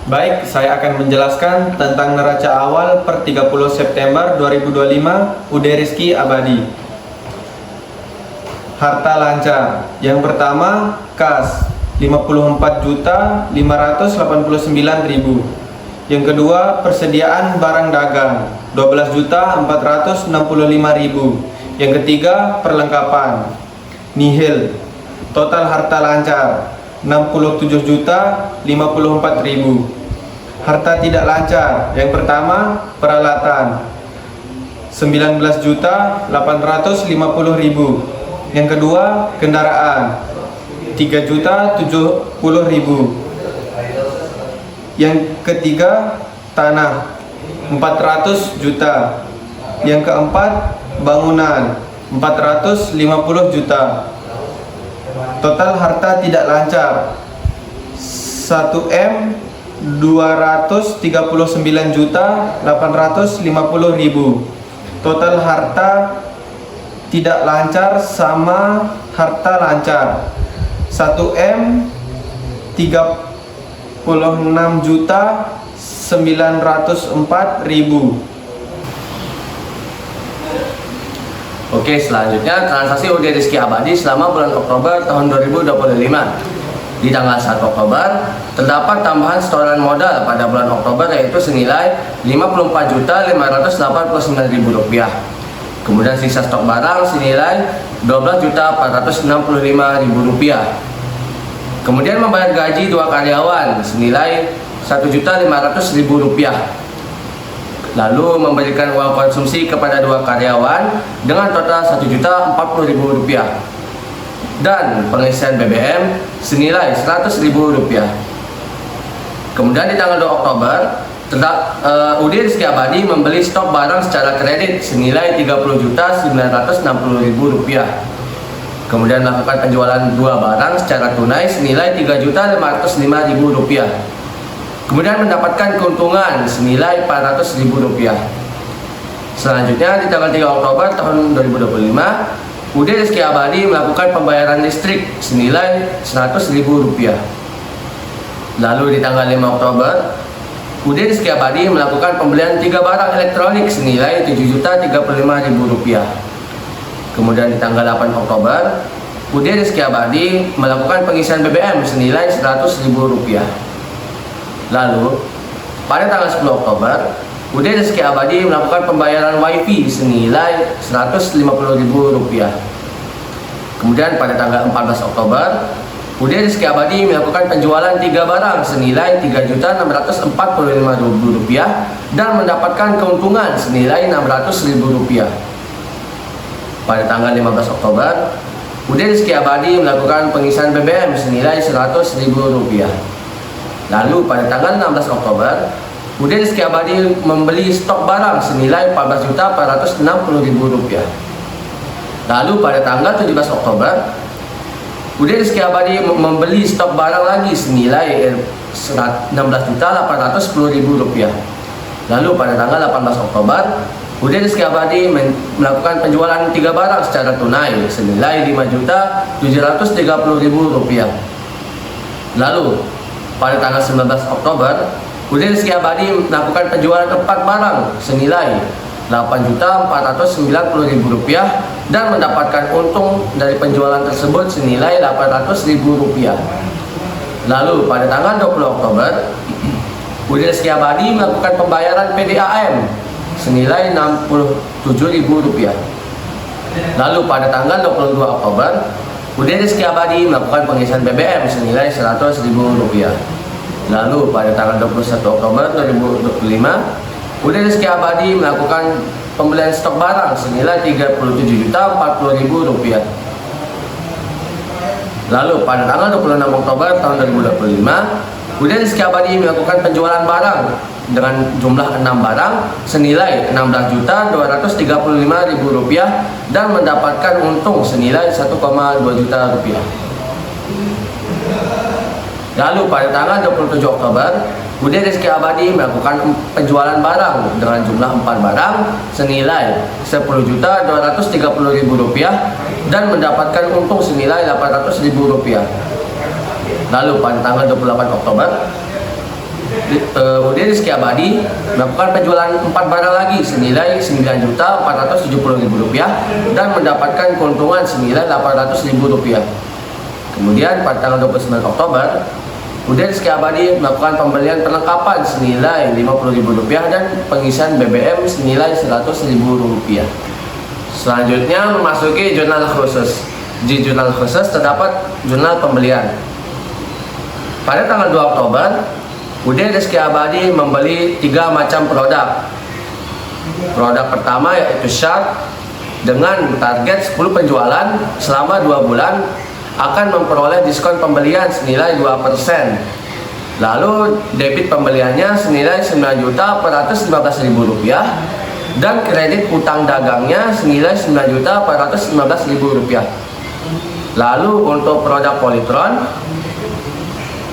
Baik, saya akan menjelaskan tentang neraca awal per 30 September 2025 UD Rizky Abadi. Harta lancar. Yang pertama, kas 54.589.000. Yang kedua, persediaan barang dagang 12.465.000. Yang ketiga, perlengkapan nihil. Total harta lancar 67.054.000. Harta tidak lancar. Yang pertama, peralatan 19.850.000. Yang kedua, kendaraan 3.070.000. Yang ketiga, tanah 400 juta. Yang keempat, bangunan 450 juta. Total harta tidak lancar 1.239.850.000. Total harta tidak lancar sama harta lancar 1.036.904.000. Oke, selanjutnya transaksi UD Rizky Abadi selama bulan Oktober tahun 2025. Di tanggal 1 Oktober, terdapat tambahan setoran modal pada bulan Oktober yaitu senilai Rp54.589.000. Kemudian sisa stok barang senilai Rp12.465.000. Kemudian membayar gaji 2 karyawan senilai Rp1.500.000. Lalu memberikan uang konsumsi kepada 2 karyawan dengan total Rp1.040.000 dan pengisian BBM senilai Rp100.000. Kemudian di tanggal 2 Oktober UD Rizky Abadi membeli stok barang secara kredit senilai Rp30.960.000. Kemudian melakukan penjualan 2 barang secara tunai senilai Rp3.505.000. Kemudian mendapatkan keuntungan senilai Rp400.000. Selanjutnya di tanggal 3 Oktober tahun 2025, UD Rizky Abadi melakukan pembayaran listrik senilai Rp100.000. Lalu di tanggal 5 Oktober, UD Rizky Abadi melakukan pembelian 3 barang elektronik senilai Rp7.035.000. Kemudian di tanggal 8 Oktober, UD Rizky Abadi melakukan pengisian BBM senilai Rp100.000. Lalu, pada tanggal 10 Oktober, UD Rizky Abadi melakukan pembayaran WiFi senilai Rp150.000. Kemudian pada tanggal 14 Oktober, UD Rizky Abadi melakukan penjualan 3 barang senilai Rp3.645.000 dan mendapatkan keuntungan senilai Rp600.000. Pada tanggal 15 Oktober, UD Rizky Abadi melakukan pengisian BBM senilai Rp100.000. Lalu pada tanggal 16 Oktober, UD Rizky Abadi membeli stok barang senilai Rp14.660.000. Lalu pada tanggal 17 Oktober, UD Rizky Abadi membeli stok barang lagi senilai Rp16.810.000. Lalu pada tanggal 18 Oktober, UD Rizky Abadi melakukan penjualan 3 barang secara tunai senilai Rp5.730.000. Lalu pada tanggal 19 Oktober, UD Rizky Abadi melakukan penjualan 4 barang senilai Rp8.490.000 dan mendapatkan untung dari penjualan tersebut senilai Rp800.000. Lalu pada tanggal 20 Oktober, UD Rizky Abadi melakukan pembayaran PDAM senilai Rp67.000. Lalu pada tanggal 22 Oktober, UD Rizky Abadi melakukan pengisian BBM senilai Rp100.000. Lalu pada tanggal 21 Oktober 2025, UD Rizky Abadi melakukan pembelian stok barang senilai Rp37.040.000. Lalu pada tanggal 26 Oktober tahun 2025, UD Rizky Abadi melakukan penjualan barang dengan jumlah 6 barang senilai Rp16.235.000 dan mendapatkan untung senilai Rp1,2 juta. Lalu pada tanggal 27 Oktober, UD Rizky Abadi melakukan penjualan barang dengan jumlah 4 barang senilai Rp10.230.000 dan mendapatkan untung senilai Rp800.000. Lalu pada tanggal 28 Oktober, UD Rizky Abadi melakukan penjualan 4 barang lagi senilai Rp9.470.000 dan mendapatkan keuntungan senilai Rp800.000. Kemudian pada tanggal 29 Oktober, UD Rizky Abadi melakukan pembelian perlengkapan senilai Rp50.000 dan pengisian BBM senilai Rp100.000. Selanjutnya memasuki jurnal khusus. Di jurnal khusus terdapat jurnal pembelian. Pada tanggal 2 Oktober, UD Rizky Abadi membeli 3 macam produk. Produk pertama yaitu Shark dengan target 10 penjualan selama 2 bulan akan memperoleh diskon pembelian senilai 2%. Lalu debit pembeliannya senilai Rp9.415.000 dan kredit utang dagangnya senilai Rp9.415.000. Lalu untuk produk Polytron,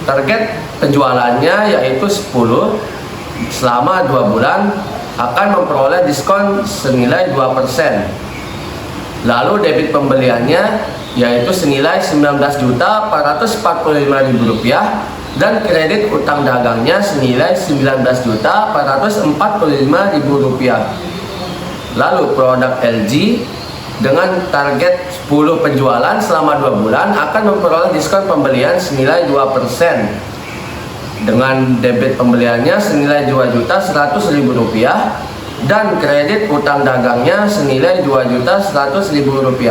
target penjualannya yaitu 10 selama 2 bulan akan memperoleh diskon senilai 2%. Lalu debit pembeliannya yaitu senilai Rp19.445.000 dan kredit utang dagangnya senilai Rp19.445.000. Lalu produk LG dengan target 10 penjualan selama 2 bulan akan memperoleh diskon pembelian senilai 2% dengan debit pembeliannya senilai Rp2.100.000 dan kredit utang dagangnya senilai Rp2.100.000.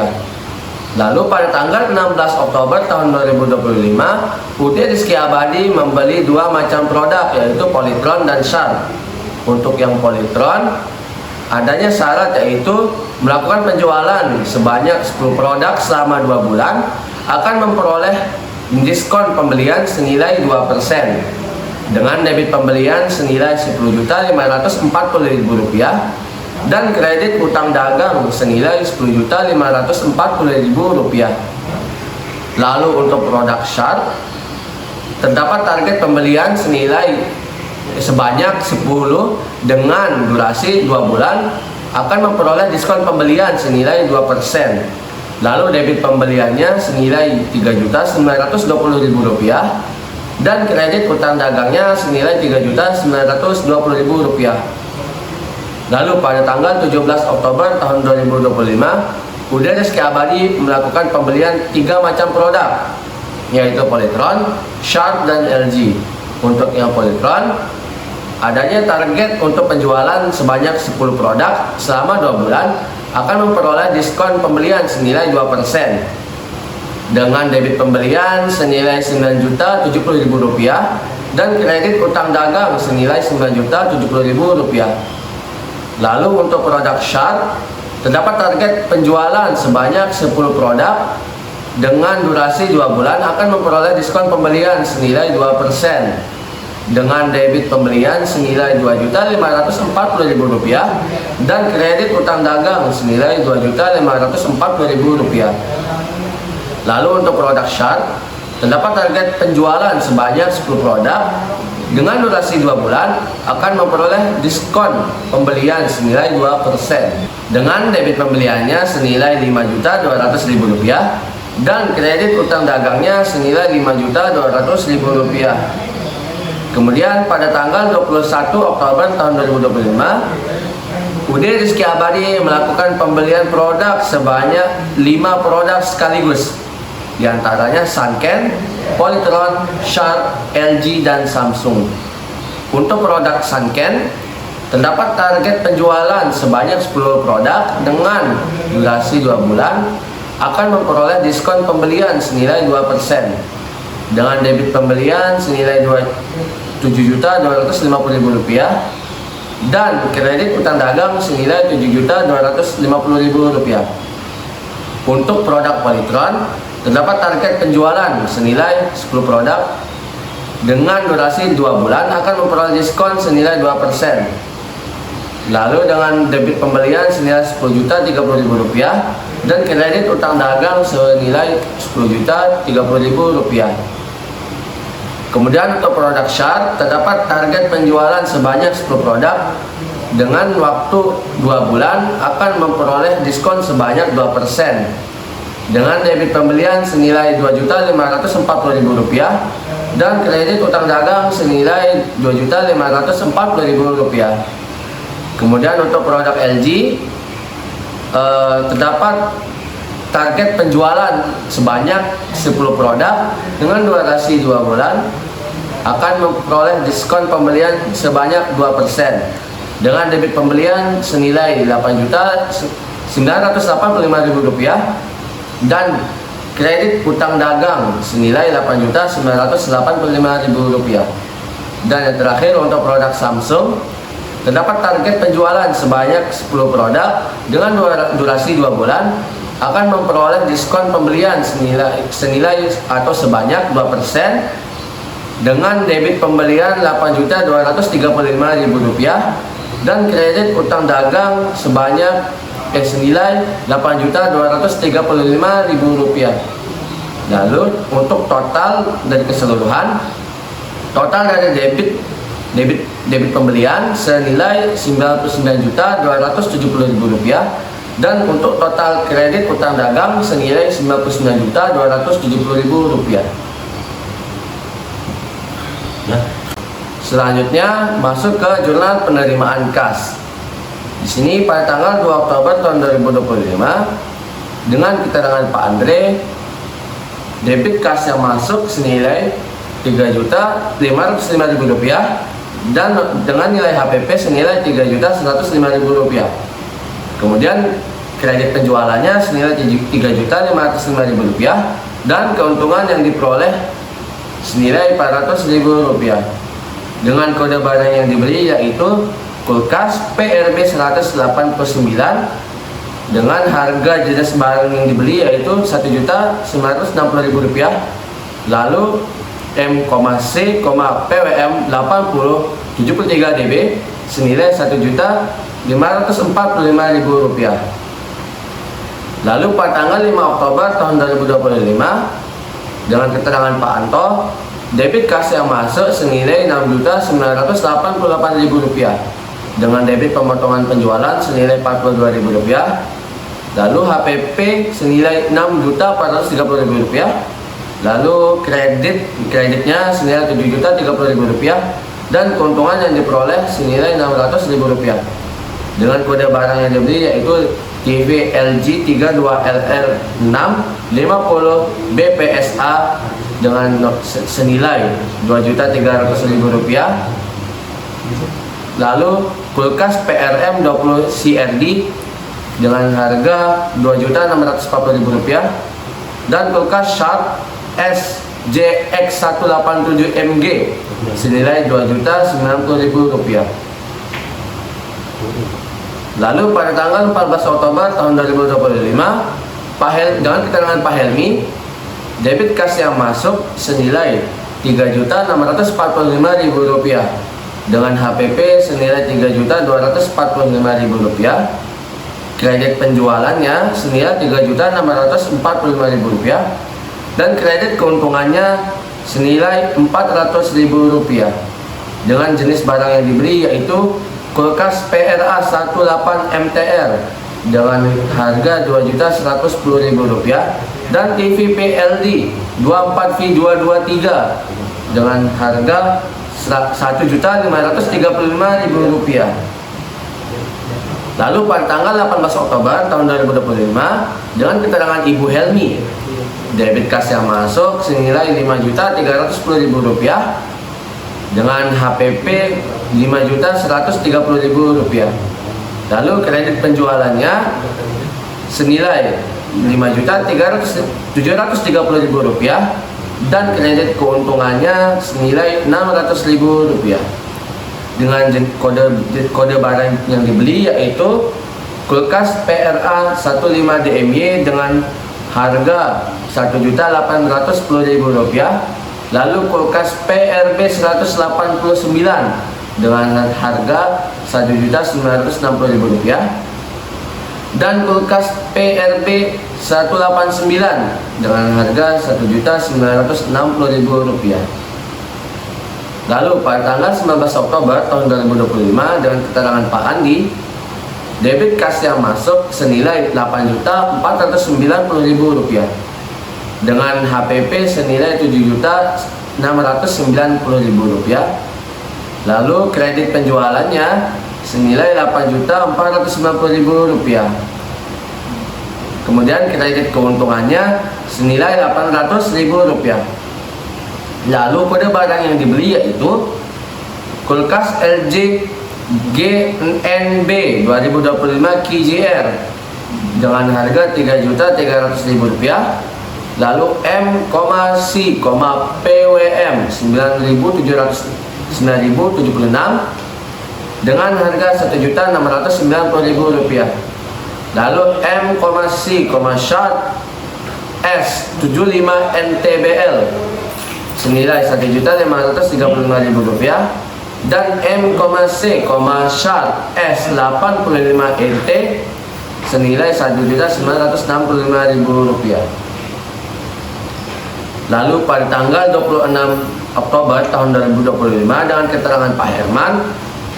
Lalu pada tanggal 16 Oktober tahun 2025, UD Rizky Abadi membeli 2 macam produk yaitu Polytron dan Shark. Untuk yang Polytron, adanya syarat yaitu melakukan penjualan sebanyak 10 produk selama 2 bulan akan memperoleh diskon pembelian senilai 2% dengan debit pembelian senilai Rp10.540.000 dan kredit utang dagang senilai Rp10.540.000. Lalu untuk produk Shark terdapat target pembelian senilai sebanyak 10 dengan durasi 2 bulan akan memperoleh diskon pembelian senilai 2%. Lalu debit pembeliannya senilai Rp3.920.000 dan kredit utang dagangnya senilai Rp3.920.000. Lalu pada tanggal 17 Oktober tahun 2025, UD Rizky Abadi melakukan pembelian 3 macam produk yaitu Polytron, Shark dan LG. Untuk yang Polytron, adanya target untuk penjualan sebanyak 10 produk selama 2 bulan akan memperoleh diskon pembelian senilai 2% dengan debit pembelian senilai Rp9.070.000 dan kredit utang dagang senilai Rp9.070.000. Lalu untuk produk Shark terdapat target penjualan sebanyak 10 produk dengan durasi 2 bulan akan memperoleh diskon pembelian senilai 2% dengan debit pembelian senilai Rp2.540.000 dan kredit utang dagang senilai Rp2.540.000. Lalu untuk produk Shark terdapat target penjualan sebanyak 10 produk dengan durasi 2 bulan akan memperoleh diskon pembelian senilai 2% dengan debit pembeliannya senilai Rp5.200.000 dan kredit utang dagangnya senilai Rp5.200.000. Kemudian pada tanggal 21 Oktober tahun 2025, UD Rizky Abadi melakukan pembelian produk sebanyak 5 produk sekaligus, diantaranya Sanken, Polytron, Shark, LG, dan Samsung. Untuk produk Sanken, terdapat target penjualan sebanyak 10 produk dengan durasi 2 bulan akan memperoleh diskon pembelian senilai 2% dengan debit pembelian senilai Rp7.250.000 dan kredit utang dagang senilai Rp7.250.000. Untuk produk Polytron terdapat target penjualan senilai 10 produk dengan durasi 2 bulan akan memperoleh diskon senilai 2%. Lalu dengan debit pembelian senilai Rp10.030.000 dan kredit utang dagang senilai Rp10.030.000. Kemudian untuk produk Shark terdapat target penjualan sebanyak 10 produk dengan waktu 2 bulan akan memperoleh diskon sebanyak 2% dengan debit pembelian senilai Rp2.540.000 dan kredit utang dagang senilai Rp2.540.000. Kemudian untuk produk LG terdapat target penjualan sebanyak 10 produk dengan durasi 2 bulan, akan memperoleh diskon pembelian sebanyak 2% dengan debit pembelian senilai Rp8.985.000 dan kredit utang dagang senilai Rp8.985.000. Dan yang terakhir untuk produk Samsung, terdapat target penjualan sebanyak 10 produk dengan durasi 2 bulan, akan memperoleh diskon pembelian senilai atau sebanyak 2% dengan debit pembelian Rp8.235.000 dan kredit utang dagang senilai Rp8.235.000. Lalu untuk total dari keseluruhan, total dari debit pembelian senilai Rp99.270.000 dan untuk total kredit utang dagang senilai Rp99.270.000. Selanjutnya masuk ke jurnal penerimaan kas. Di sini pada tanggal 2 Oktober tahun 2025 dengan keterangan Pak Andre, debit kas yang masuk senilai Rp3.505.000 dan dengan nilai HPP senilai Rp3.105.000. Kemudian kredit penjualannya senilai Rp3.505.000 dan keuntungan yang diperoleh senilai Rp400.000 dengan kode barang yang dibeli yaitu kulkas PRB 189 dengan harga jenis barang yang dibeli yaitu Rp1.960.000. Lalu M,C, PWM 80 73 dB senilai Rp1.545.000. Lalu pada tanggal 5 Oktober tahun 2025 dengan keterangan Pak Anto, debit kas yang masuk senilai Rp6.988.000 dengan debit pemotongan penjualan senilai Rp42.000. Lalu HPP senilai Rp6.430.000. Lalu kreditnya senilai Rp7.030.000 dan keuntungan yang diperoleh senilai Rp600.000 dengan kode barang yang dibeli yaitu TV LG 32LR6 50 BPSA dengan senilai Rp2.300.000. Lalu kulkas PRM 20 CRD dengan harga Rp2.640.000 dan kulkas Sharp SJX187MG senilai Rp2.090.000. Lalu pada tanggal 14 Oktober tahun 2025 dengan keterangan Pak Helmi, debit kas yang masuk senilai Rp3.645.000 dengan HPP senilai Rp3.245.000. Kredit penjualannya senilai Rp3.645.000 dan kredit keuntungannya senilai Rp400.000 dengan jenis barang yang dibeli yaitu kulkas PRA 18 MTR dengan harga Rp2.110.000 dan TV PLD 24V223 dengan harga Rp1.535.000. Lalu pada tanggal 18 Oktober tahun 2025 dengan keterangan Ibu Helmi, debit kas yang masuk senilai Rp5.310.000 dengan HPP Rp5.130.000. Lalu kredit penjualannya senilai Rp5.730.000 dan kredit keuntungannya senilai Rp600.000 dengan kode barang yang dibeli yaitu kulkas PRA 15 DMY dengan harga Rp1.810.000. Lalu kulkas PRB 189 dengan harga Rp1.960.000 dan kulkas PRB 189 dengan harga Rp1.960.000. Lalu pada tanggal 19 Oktober tahun 2025 dengan keterangan Pak Andi, debit kas yang masuk senilai Rp8.490.000 dengan HPP senilai Rp7.660.000 Rp690.000. Lalu kredit penjualannya senilai Rp8.490.000. Kemudian kredit keuntungannya senilai Rp800.000. Lalu kode barang yang dibeli yaitu kulkas LG GNB 2025 KJR dengan harga Rp3.300.000. Lalu M,C, PWM 9.076 dengan harga Rp1.690.000. Lalu M,C, Sharp S75 NTBL senilai Rp1.535.000 dan M,C, Sharp S85NT senilai Rp1.965.000. Lalu pada tanggal 26 Oktober tahun 2025 dengan keterangan Pak Herman,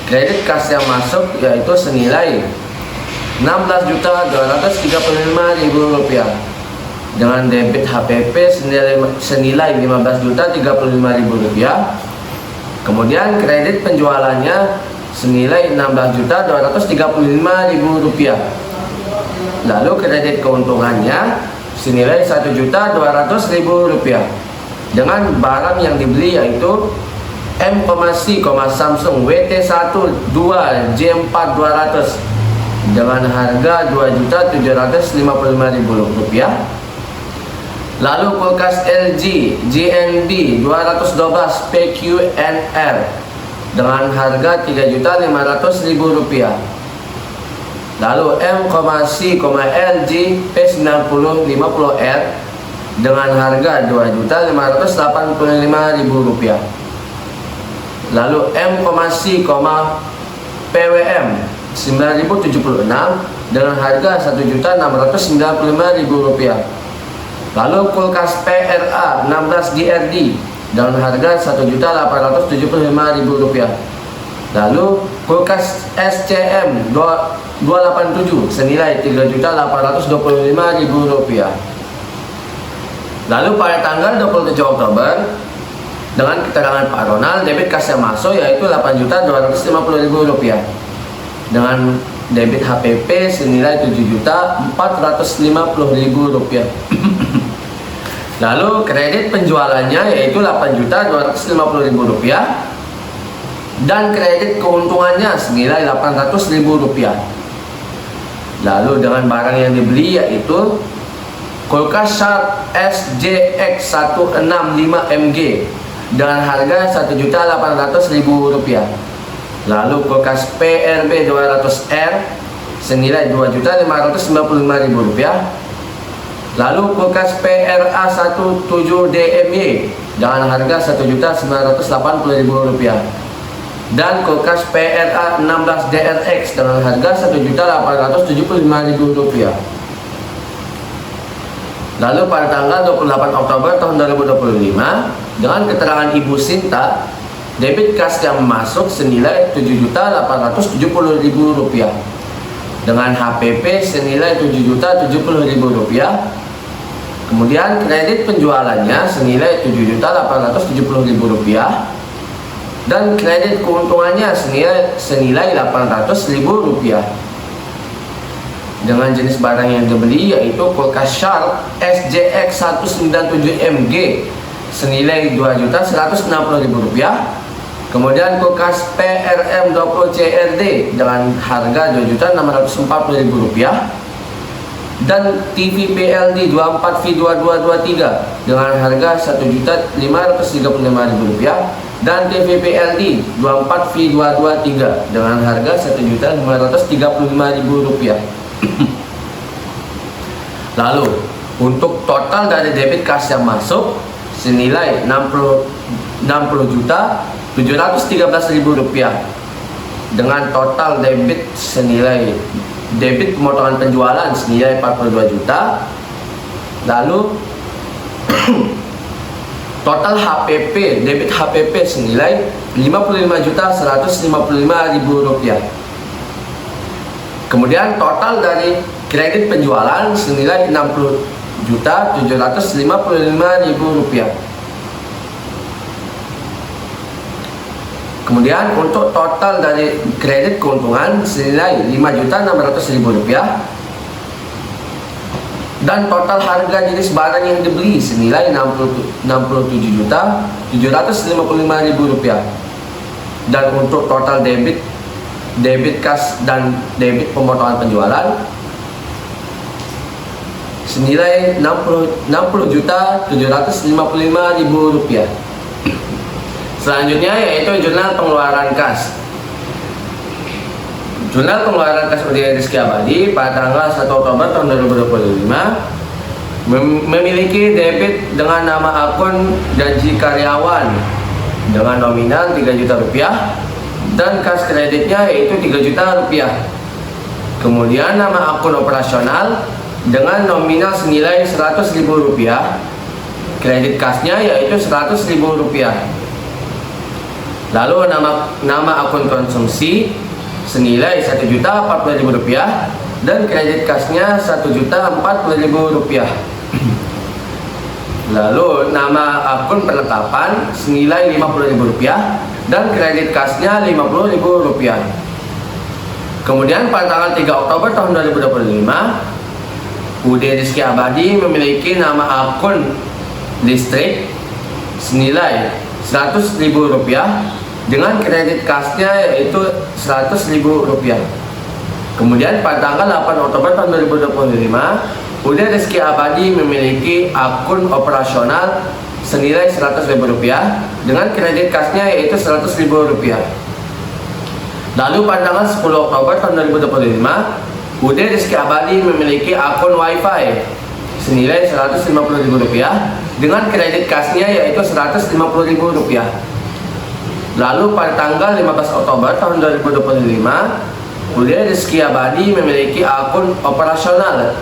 kredit kas yang masuk yaitu senilai Rp16.235.000 dengan debit HPP senilai Rp15.035.000. Kemudian kredit penjualannya senilai Rp16.235.000. Lalu kredit keuntungannya senilai Rp1.200.000 dengan barang yang dibeli yaitu M,C, Samsung WT12 J4200 dengan harga Rp2.755.000. Lalu kulkas LG GNB 212 PQNR dengan harga Rp3.500.000. Lalu M,C, LG P9050R dengan harga Rp2.585.000. Lalu M,C, PWM 9.076 dengan harga Rp1.695.000. Lalu kulkas PRA 16 GRD dengan harga Rp1.875.000. Lalu kulkas SCM 287 senilai Rp3.825.000. Lalu pada tanggal 27 Oktober dengan keterangan Pak Ronald, debit kas yang masuk yaitu Rp8.250.000 dengan debit HPP senilai Rp7.450.000. Lalu kredit penjualannya yaitu Rp8.250.000 dan kredit keuntungannya senilai Rp800.000. Lalu dengan barang yang dibeli yaitu kulkas Sharp SJX165MG dengan harga Rp1.800.000. Lalu kulkas PRB 200R senilai Rp2.595.000. Lalu kulkas PRA 17DMY dengan harga Rp1.980.000 dan kulkas PRA 16DRX dengan harga Rp1.875.000. Lalu pada tanggal 28 Oktober tahun 2025 dengan keterangan Ibu Sinta, debit kas yang masuk senilai Rp7.870.000 dengan HPP senilai Rp7.070.000. Kemudian kredit penjualannya senilai Rp7.870.000 dan kredit keuntungannya senilai Rp800.000 dengan jenis barang yang dibeli yaitu kulkas Sharp SJX197MG senilai Rp2.160.000. Kemudian kulkas PRM20CRD dengan harga Rp2.640.000 dan TV PLD 24V2223 dengan harga Rp1.535.000 dan TV PLD 24V223 dengan harga Rp1.535.000. Lalu untuk total dari debit kas yang masuk senilai Rp60.713.000 dengan total debit pemotongan penjualan senilai 42 juta. Lalu total HPP, debit HPP senilai Rp55.155.000. Kemudian total dari kredit penjualan senilai Rp60.755.000. Kemudian untuk total dari kredit keuntungan senilai Rp5.600.000 dan total harga jenis barang yang dibeli senilai Rp67.755.000 dan untuk total debit kas dan debit pemotongan penjualan senilai Rp60.755.000. Selanjutnya yaitu jurnal pengeluaran kas. Jurnal pengeluaran kas UD Rizky Abadi pada tanggal 1 Oktober tahun 2025 memiliki debit dengan nama akun gaji karyawan dengan nominal Rp3 juta dan kas kreditnya yaitu Rp3 juta. Kemudian nama akun operasional dengan nominal senilai Rp100.000, kredit kasnya yaitu Rp100.000. Lalu nama akun konsumsi senilai Rp1.040.000 dan kredit kasnya Rp1.040.000. Lalu nama akun perlengkapan senilai Rp50.000 dan kredit kasnya Rp50.000. Kemudian pada tanggal 3 Oktober tahun 2025 UD Rizky Abadi memiliki nama akun listrik senilai Rp100.000 dengan kredit kasnya yaitu Rp100.000. Kemudian pada tanggal 8 Oktober tahun 2025 UD Rizky Abadi memiliki akun operasional senilai Rp100.000 dengan kredit kasnya yaitu Rp100.000. Lalu pada tanggal 10 Oktober tahun 2025 UD Rizky Abadi memiliki akun WiFi senilai Rp150.000 dengan kredit kasnya yaitu Rp150.000. Lalu pada tanggal 15 Oktober tahun 2025 UD Rizky Abadi memiliki akun operasional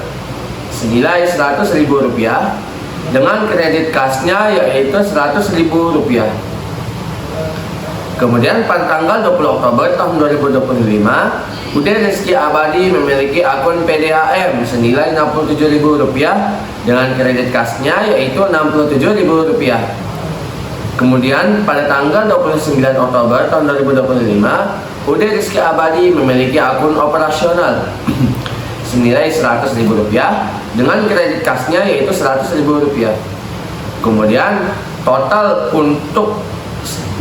senilai Rp100.000 dengan kredit kasnya yaitu Rp100.000. Kemudian pada tanggal 20 Oktober tahun 2025 UD Rizky Abadi memiliki akun PDAM senilai Rp67.000 dengan kredit kasnya yaitu Rp67.000. Kemudian pada tanggal 29 Oktober tahun 2025 UD Rizky Abadi memiliki akun operasional senilai Rp100.000 dengan kredit kasnya yaitu Rp100.000. Kemudian total untuk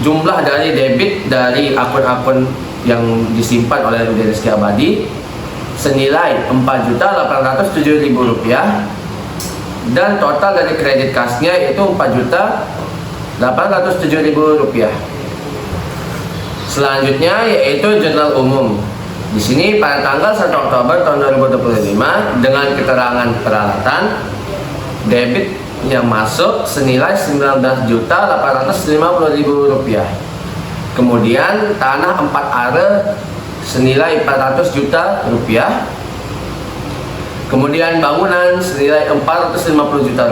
jumlah dari debit dari akun-akun yang disimpan oleh UD Rizky Abadi senilai Rp4.807.000 dan total dari kredit kasnya yaitu Rp4.807.000. Selanjutnya yaitu jurnal umum. Di sini pada tanggal 1 Oktober tahun 2025 dengan keterangan peralatan debit yang masuk senilai Rp19.850.000. Kemudian tanah 4 are senilai Rp400 juta. Kemudian bangunan senilai Rp450 juta.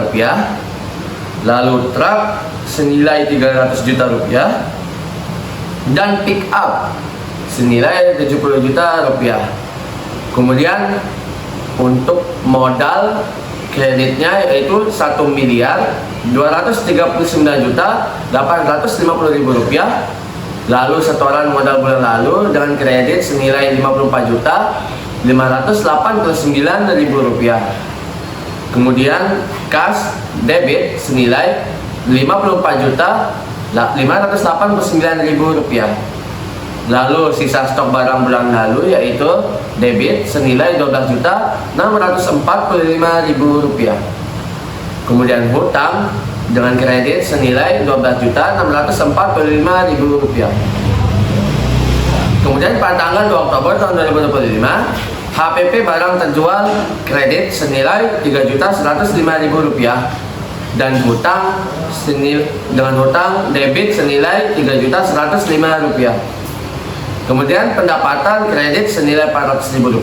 Lalu truk senilai Rp300 juta dan pick up senilai Rp70 juta. Kemudian untuk modal kreditnya yaitu Rp1.239.850.000. Lalu setoran modal bulan lalu dengan kredit senilai Rp54.589.000. Kemudian kas debit senilai Rp54.589.000. Lalu sisa stok barang bulan lalu yaitu debit senilai Rp12.645.000. Kemudian hutang dengan kredit senilai Rp12.645.000. Kemudian pada tanggal 2 Oktober tahun 2025 HPP barang terjual kredit senilai Rp3.105.000 dan hutang dengan hutang debit senilai Rp3.105.000. Kemudian pendapatan kredit senilai Rp400.000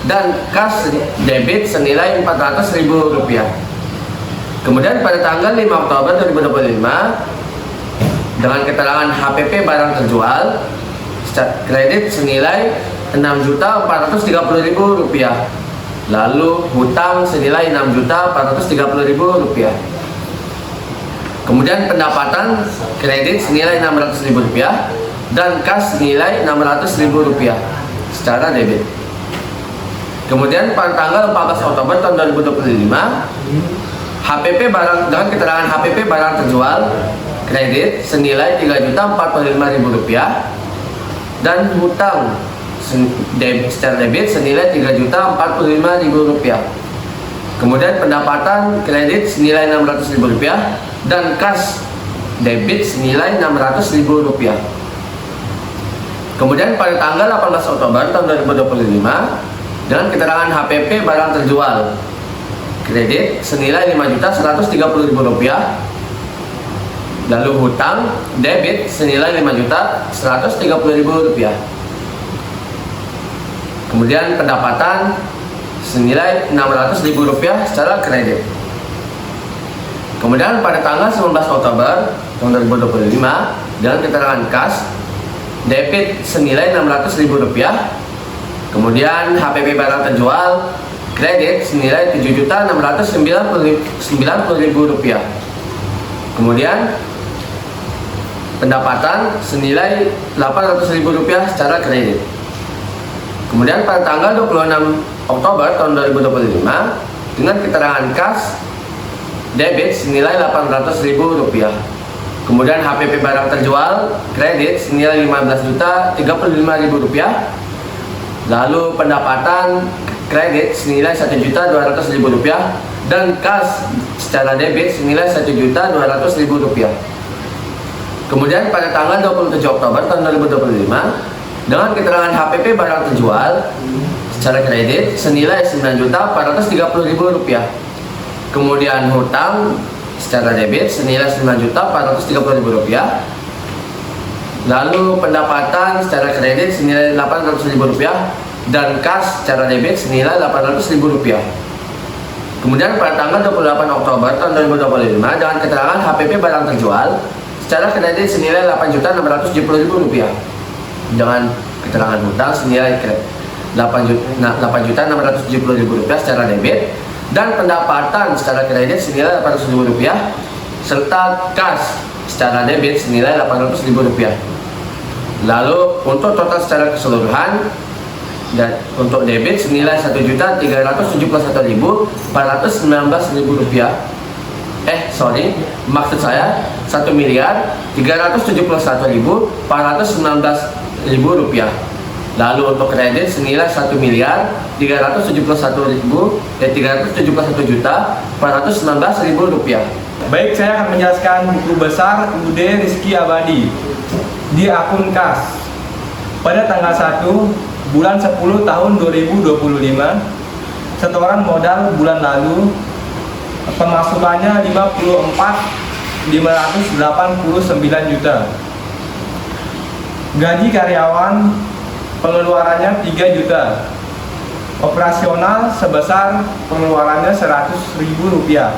dan kas debit senilai Rp400.000. Kemudian pada tanggal 5 Oktober 2025 dengan keterangan HPP barang terjual kredit senilai Rp6.430.000. Lalu hutang senilai Rp6.430.000. Kemudian pendapatan kredit senilai Rp600.000 dan kas nilai Rp600.000 secara debit. Kemudian pada tanggal 14 Oktober tahun 2025, HPP barang dengan keterangan HPP barang terjual kredit senilai Rp3.045.000 dan hutang secara debit senilai Rp3.045.000. Kemudian pendapatan kredit senilai Rp600.000 dan kas debit senilai Rp600.000. Kemudian pada tanggal 18 Oktober tahun 2025 dengan keterangan HPP barang terjual kredit senilai Rp5.130.000, lalu hutang debit senilai Rp5.130.000. Kemudian pendapatan senilai Rp600.000 secara kredit. Kemudian pada tanggal 19 Oktober tahun 2025 dengan keterangan kas debit senilai Rp600.000, kemudian HPP barang terjual kredit senilai Rp7.690.000, kemudian pendapatan senilai Rp800.000 secara kredit. Kemudian pada tanggal 26 Oktober tahun 2025 dengan keterangan kas debit senilai Rp800.000, kemudian HPP barang terjual kredit senilai Rp15.035.000, lalu pendapatan kredit senilai Rp1.200.000 dan kas secara debit senilai Rp1.200.000. Kemudian pada tanggal 27 Oktober tahun 2025 dengan keterangan HPP barang terjual secara kredit senilai Rp9.430.000, kemudian hutang secara debit senilai Rp9.430.000, lalu pendapatan secara kredit senilai Rp800.000 dan kas secara debit senilai Rp800.000. Kemudian pada tanggal 28 Oktober tahun 2025 dengan keterangan HPP barang terjual secara kredit senilai Rp8.670.000 dengan keterangan hutang senilai Rp8.670.000 secara debit dan pendapatan secara kredit senilai Rp800.000 serta kas secara debit senilai Rp800.000. Lalu untuk total secara keseluruhan dan untuk debit senilai Rp1.371.419.000. Maksud saya Rp1.371.419.000. Lalu untuk kredit senilai Rp1.371.419.000. Baik, saya akan menjelaskan buku besar UD Rizky Abadi di akun kas. Pada tanggal 1 bulan 10 tahun 2025, setoran modal bulan lalu pemasukannya 54.589 juta. Gaji karyawan pengeluarannya 3 juta. Operasional sebesar pengeluarannya Rp100.000.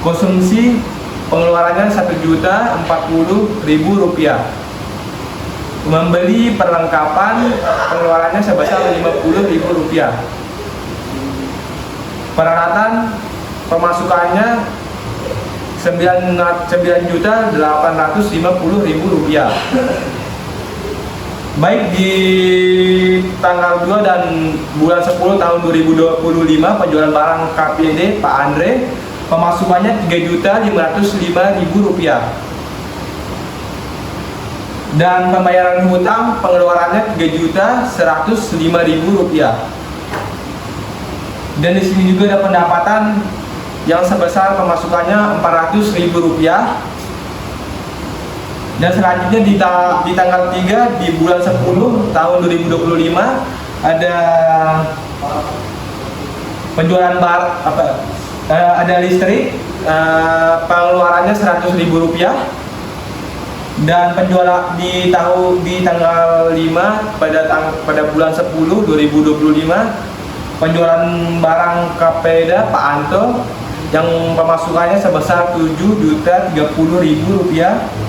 Konsumsi pengeluarannya Rp1.040.000. Membeli perlengkapan pengeluarannya sebesar Rp50.000. Peralatan pemasukannya Rp9.850.000. Baik di tanggal 2 dan bulan 10 tahun 2025 penjualan barang KPD Pak Andre pemasukannya Rp3.505.000 dan pembayaran hutang pengeluarannya Rp3.105.000. Dan di sini juga ada pendapatan yang sebesar pemasukannya Rp400.000. Dan selanjutnya di tanggal 3 di bulan 10 tahun 2025 ada penjualan ada listrik pengeluarannya Rp100.000 dan penjualan di tanggal 5 pada bulan 10 2025 penjualan barang Kapeda Pak Anto yang pemasukannya sebesar Rp7.030.000.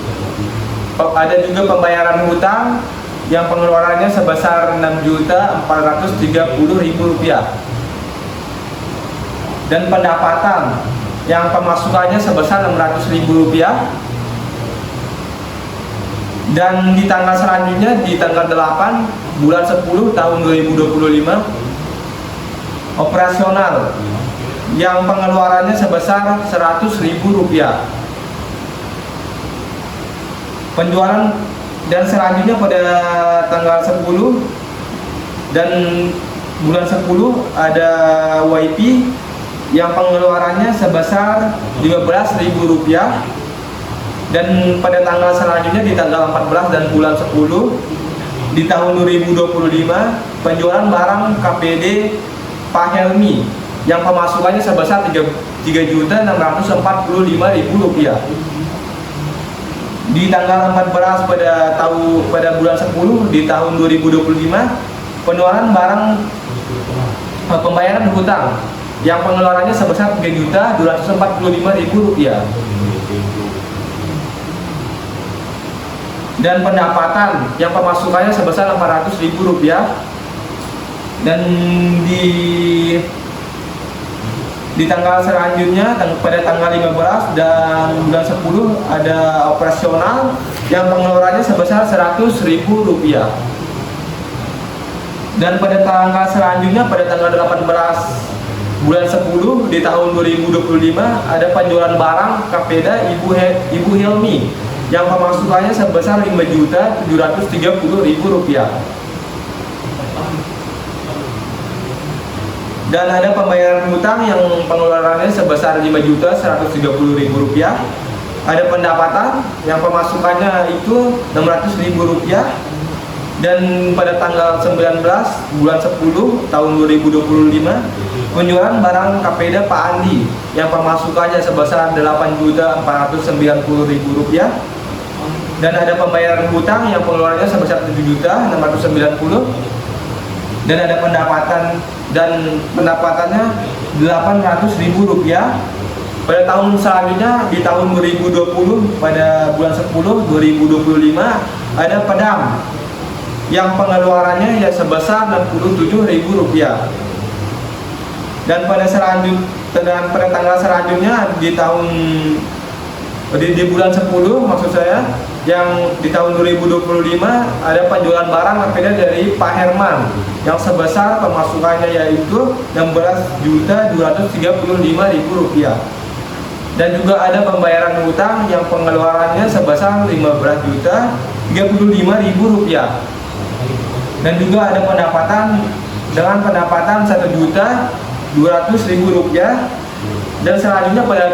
Ada juga pembayaran hutang yang pengeluarannya sebesar Rp6.430.000 dan pendapatan yang pemasukannya sebesar Rp600.000. Dan di tanggal selanjutnya, di tanggal 8 bulan 10 tahun 2025, operasional yang pengeluarannya sebesar Rp100.000. Penjualan dan selanjutnya pada tanggal 10 dan bulan 10 ada YP yang pengeluarannya sebesar Rp15.000. Dan pada tanggal selanjutnya di tanggal 14 dan bulan 10 di tahun 2025 penjualan barang KPD Pak Helmi yang pemasukannya sebesar Rp3.645.000. Di tanggal 14 pada bulan 10 di tahun 2025 penjualan barang pembayaran hutang yang pengeluarannya sebesar Rp3.245.000. Dan pendapatan yang pemasukannya sebesar Rp400.000. Dan di tanggal selanjutnya pada tanggal 15 dan bulan 10 ada operasional yang pengeluarannya sebesar Rp100.000. Dan pada tanggal selanjutnya pada tanggal 18 bulan 10 di tahun 2025 ada penjualan barang KPD Ibu Hilmi yang pemasukannya sebesar Rp5.730.000. Dan ada pembayaran hutang yang pengeluarannya sebesar Rp5.130.000. Ada pendapatan yang pemasukannya itu Rp600.000. Dan pada tanggal 19 bulan 10 tahun 2025 penjualan barang KPD Pak Andi yang pemasukannya sebesar Rp8.490.000. Dan ada pembayaran hutang yang pengeluarannya sebesar Rp7.690.000. Dan ada pendapatannya Rp800.000. Pada tahun selanjutnya di tahun 2020 pada bulan 10 2025 ada pedam yang pengeluarannya ya sebesar Rp67.000. Dan pada tanggal selanjutnya di bulan 10 maksud saya yang di tahun 2025 ada penjualan barang KPD dari Pak Herman yang sebesar pemasukannya yaitu Rp16.235.000. Dan juga ada pembayaran hutang yang pengeluarannya sebesar Rp15.035.000. Dan juga ada pendapatan dengan pendapatan Rp1.200.000. Dan selanjutnya pada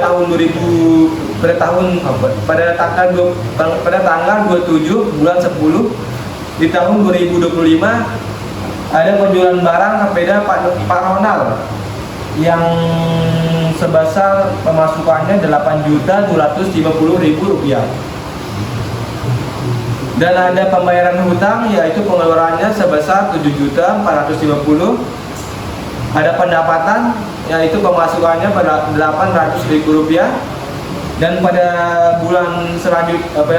tanggal 27 bulan 10 di tahun 2025 ada penjualan barang KPD Pak Ronald yang sebesar pemasukannya Rp8.250.000. Dan ada pembayaran hutang yaitu pengeluarannya sebesar Rp7.450.000. Ada pendapatan yaitu pemasukannya pada Rp800.000. Dan pada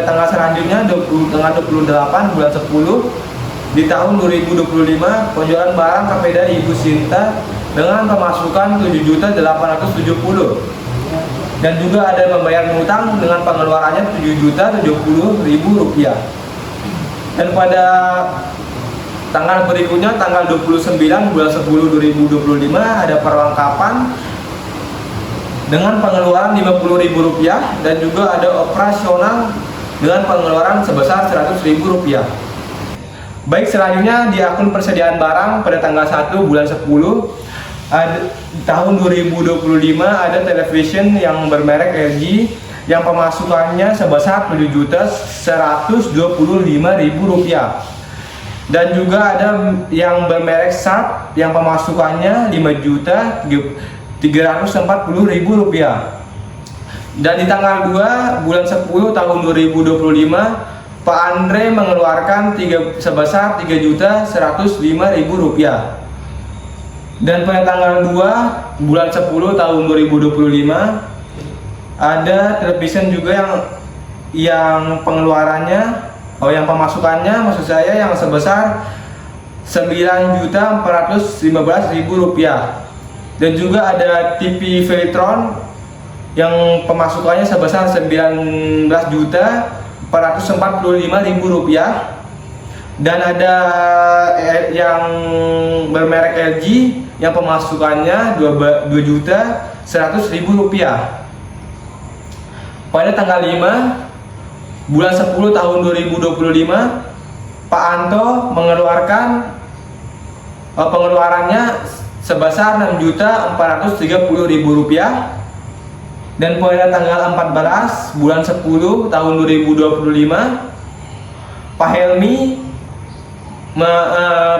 tanggal selanjutnya tanggal 28 bulan 10 di tahun 2025 penjualan barang KPD Ibu Sinta dengan pemasukan Rp7.870.000. Dan juga ada pembayaran hutang dengan pengeluarannya Rp7.070.000. Dan pada tanggal berikutnya tanggal 29 bulan 10 2025 ada perlengkapan dengan pengeluaran Rp50.000 dan juga ada operasional dengan pengeluaran sebesar Rp100.000. Baik, selanjutnya di akun persediaan barang pada tanggal 1 bulan 10 tahun 2025 ada television yang bermerek LG yang pemasukannya sebesar Rp7.125.000. Dan juga ada yang bermerek Sharp yang pemasukannya Rp5.340.000. Dan di tanggal 2 bulan 10 tahun 2025 Pak Andre mengeluarkan sebesar Rp3.105.000. Dan pada tanggal 2 bulan 10 tahun 2025 ada television juga yang pengeluarannya yang pemasukannya maksud saya yang sebesar Rp9.415.000. Dan juga ada TV Veltron yang pemasukannya sebesar Rp19.415.000. Rp445.000. Dan ada yang bermerek LG yang pemasukannya Rp2.100.000. Pada tanggal 5 bulan 10 tahun 2025, Pak Anto mengeluarkan pengeluarannya sebesar Rp6.430.000. Dan pada tanggal 14 bulan 10 tahun 2025, Pak Helmi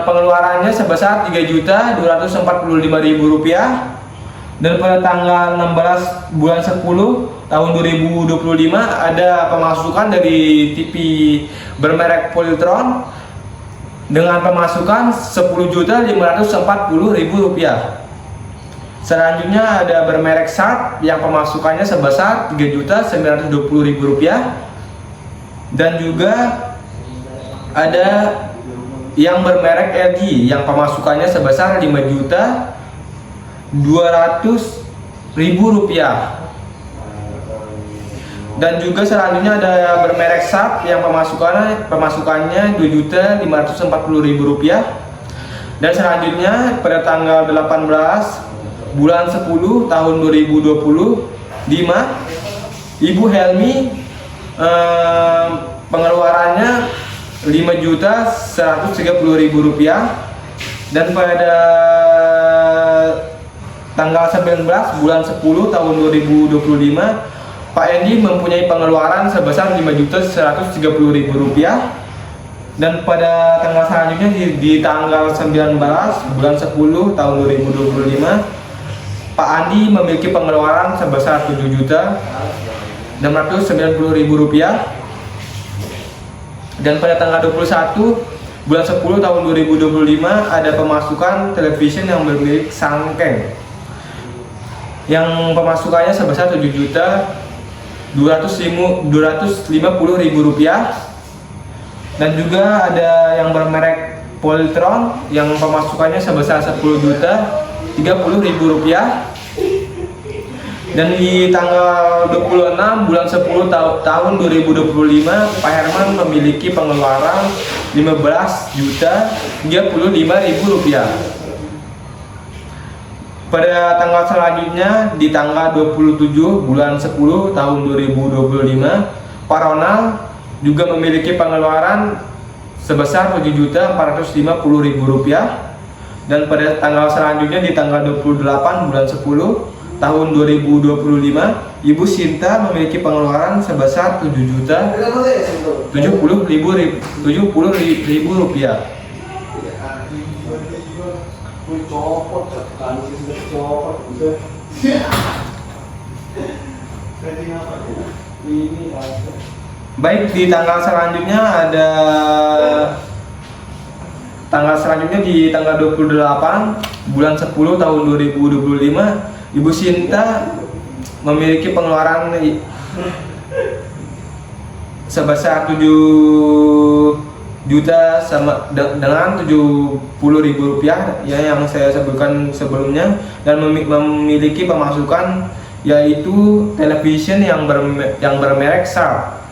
pengeluarannya sebesar Rp3.245.000. Dan pada tanggal 16 bulan 10 tahun 2025 ada pemasukan dari TV bermerek Polytron dengan pemasukan Rp10.540.000. Selanjutnya ada bermerek Sharp yang pemasukannya sebesar Rp3.920.000. Dan juga ada yang bermerek LG yang pemasukannya sebesar Rp5.200.000. Dan juga selanjutnya ada bermerek Sharp yang pemasukannya Rp2.540.000. Dan selanjutnya pada tanggal 18 bulan 10 tahun 2025, Ibu Helmi pengeluarannya Rp5.130.000. Dan pada tanggal 19 bulan 10 tahun 2025, Pak Endi mempunyai pengeluaran sebesar Rp5.130.000. Dan pada tanggal selanjutnya di tanggal 19 bulan 10 tahun 2025, Pak Andi memiliki pengeluaran sebesar Rp7.690.000. Dan pada tanggal 21 bulan 10 tahun 2025 ada pemasukan television yang bermilik Sangkeng yang pemasukannya sebesar Rp7.250.000. Dan juga ada yang bermerek Polytron yang pemasukannya sebesar Rp10.030.000. Dan di tanggal 26 bulan 10 tahun 2025, Pak Herman memiliki pengeluaran Rp15.035.000. Pada tanggal selanjutnya di tanggal 27 bulan 10 tahun 2025, Pak Ronald juga memiliki pengeluaran sebesar Rp7.450.000. Dan pada tanggal selanjutnya di tanggal 28 bulan 10 tahun 2025, Ibu Sinta memiliki pengeluaran sebesar Rp70.000. Baik, di tanggal selanjutnya ada di tanggal 28 bulan 10 tahun 2025, Ibu Sinta memiliki pengeluaran sebesar Rp7 dengan Rp70.000 ya, yang saya sebutkan sebelumnya. Dan memiliki pemasukan yaitu television yang bermerek Sharp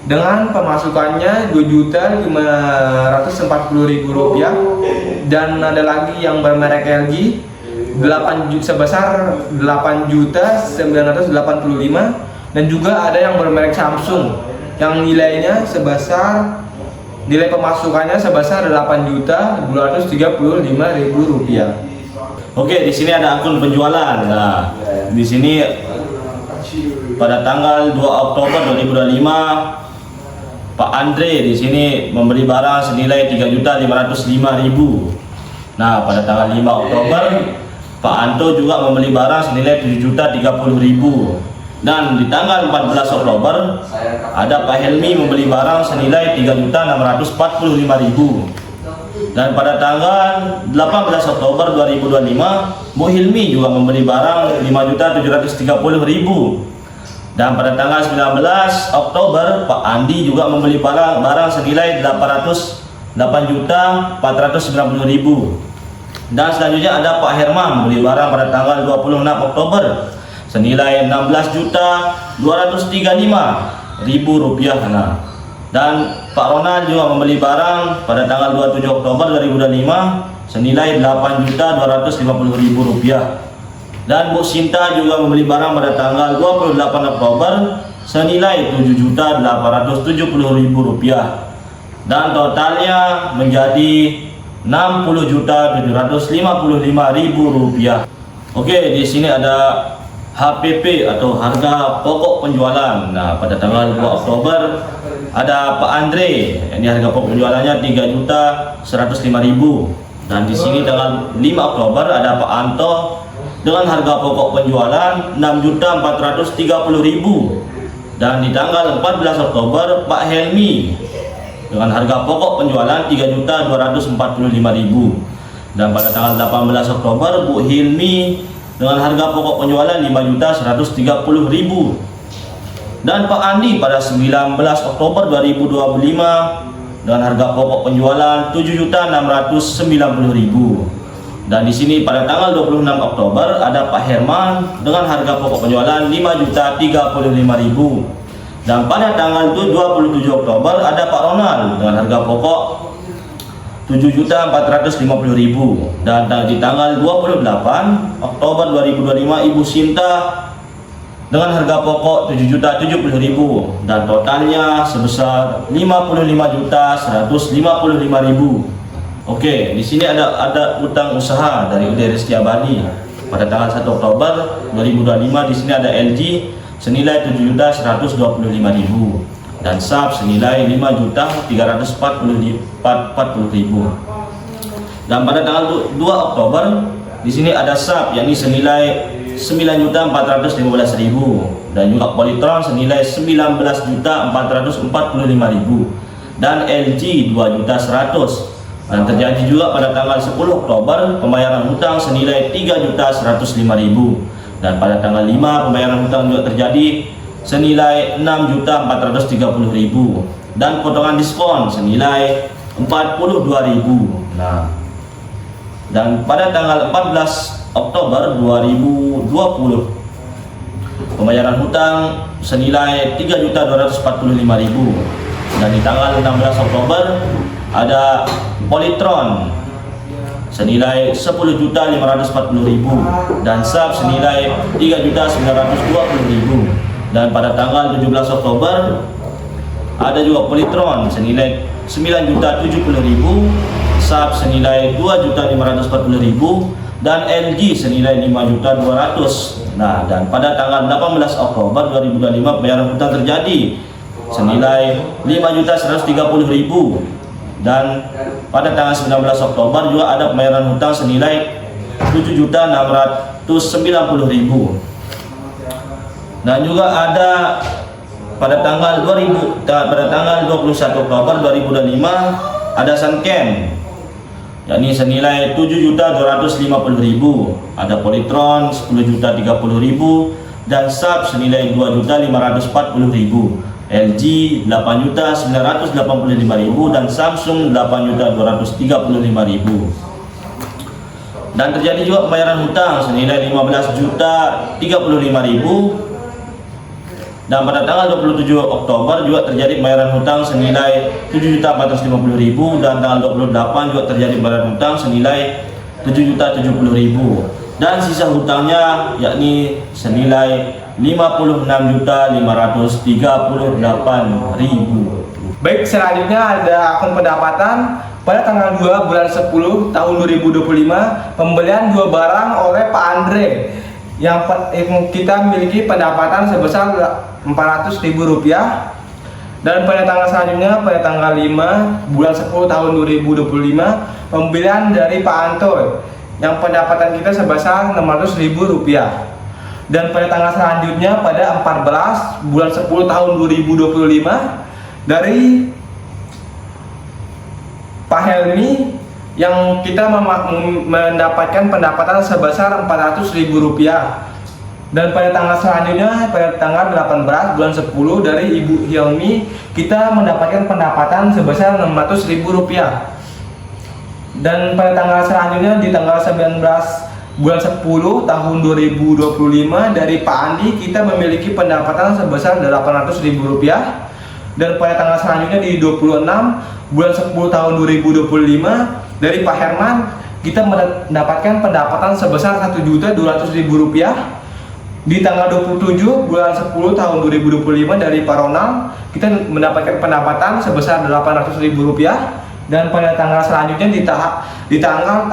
dengan pemasukannya Rp2.540.000. Dan ada lagi yang bermerek LG sebesar Rp8.985.000. Dan juga ada yang bermerek Samsung yang nilai pemasukannya sebesar Rp8.235.000. Oke, di sini ada akun penjualan. Nah, di sini pada tanggal 2 Oktober 2025, Pak Andre di sini membeli barang senilai Rp3.505.000. Nah, pada tanggal 5 Oktober Pak Anto juga membeli barang senilai Rp7.030.000. Dan di tanggal 14 Oktober ada Pak Helmi membeli barang senilai Rp3.645.000. Dan pada tanggal 18 Oktober 2025, Bu Hilmi juga membeli barang Rp5.730.000. Dan pada tanggal 19 Oktober Pak Andi juga membeli barang senilai Rp8.490.000. Dan selanjutnya ada Pak Herman membeli barang pada tanggal 26 Oktober senilai Rp16.235.000. Rp5.000. Nah, dan Pak Ronald juga membeli barang pada tanggal 27 Oktober 2025 senilai Rp8.250.000. Dan Bu Sinta juga membeli barang pada tanggal 28 Oktober senilai Rp7.870.000. Dan totalnya menjadi Rp60.755.000. Oke, di sini ada HPP atau harga pokok penjualan. Nah, pada tanggal 2 Oktober ada Pak Andre, ini harga pokok penjualannya Rp3.105.000. Dan di sini tanggal 5 Oktober ada Pak Anto dengan harga pokok penjualan Rp6.430.000. Dan di tanggal 14 Oktober Pak Helmi dengan harga pokok penjualan Rp3.245.000. Dan pada tanggal 18 Oktober Bu Hilmi dengan harga pokok penjualan Rp5.130.000. Dan Pak Andi pada 19 Oktober 2025 dengan harga pokok penjualan Rp7.690.000. Dan di sini pada tanggal 26 Oktober ada Pak Herman dengan harga pokok penjualan Rp5.035.000. Dan pada tanggal 27 Oktober ada Pak Ronald dengan harga pokok Rp7.450.000. Dan di tanggal 28 Oktober 2025 Ibu Sinta dengan harga pokok Rp7.070.000 dan totalnya sebesar Rp55.155.000. Oke, di sini ada utang usaha dari UD Rizky Abadi pada tanggal 1 Oktober 2025. Di sini ada LG senilai Rp7.125.000 dan SAP senilai Rp5.340.000. Dan pada tanggal 2 Oktober di sini ada SAP yakni senilai Rp9.415.000 dan juga Polytron senilai Rp19.445.000 dan LG Rp2.100.000. Dan terjadi juga pada tanggal 10 Oktober pembayaran hutang senilai Rp3.105.000 dan pada tanggal 5 pembayaran hutang juga terjadi senilai Rp6.430.000 dan potongan diskon senilai Rp42.000. Nah, dan pada tanggal 14 Oktober 2020 pembayaran hutang senilai Rp3.245.000 dan di tanggal 16 Oktober ada Polytron senilai Rp10.540.000 dan SAP senilai Rp3.920.000. Dan pada tanggal 17 Oktober ada juga Polytron senilai Rp9.070.000, SAP senilai Rp2.540.000 dan LG senilai Rp5.200.000. Nah, dan pada tanggal 18 Oktober 2025 pembayaran hutang terjadi senilai Rp5.130.000 dan pada tanggal 19 Oktober juga ada pembayaran hutang senilai Rp7.690.000. Dan juga ada pada tanggal 21 Oktober 2025 ada Sunken yakni senilai Rp7.250.000, ada Polytron Rp10.030.000 dan SAP senilai Rp2.540.000, LG Rp8.985.000 dan Samsung Rp8.235.000. Dan terjadi juga pembayaran hutang senilai Rp15.035.000 dan pada tanggal 27 Oktober juga terjadi pembayaran hutang senilai Rp7.450.000 dan tanggal 28 juga terjadi pembayaran hutang senilai Rp7.070.000 dan sisa hutangnya yakni senilai Rp55.538.000. Baik, selanjutnya ada akun pendapatan pada tanggal 2 bulan 10 tahun 2025 pembelian 2 barang oleh Pak Andre yang kita miliki pendapatan sebesar Rp400.000. Dan pada tanggal selanjutnya pada tanggal 5 bulan 10 tahun 2025 pembelian dari Pak Anto yang pendapatan kita sebesar Rp600.000. Dan pada tanggal selanjutnya pada 14 bulan 10 tahun 2025 dari Pak Helmi yang kita mendapatkan pendapatan sebesar Rp400.000. Dan pada tanggal selanjutnya pada tanggal 18 bulan 10 dari Ibu Hilmi kita mendapatkan pendapatan sebesar Rp600.000. Dan pada tanggal selanjutnya di tanggal 19 bulan 10 tahun 2025 dari Pak Andi kita memiliki pendapatan sebesar Rp800.000, dan pada tanggal selanjutnya di 26 bulan 10 tahun 2025 dari Pak Herman kita mendapatkan pendapatan sebesar Rp1.200.000. Di tanggal 27 bulan 10 tahun 2025 dari Pak Ronald kita mendapatkan pendapatan sebesar Rp800.000, dan pada tanggal selanjutnya di tanggal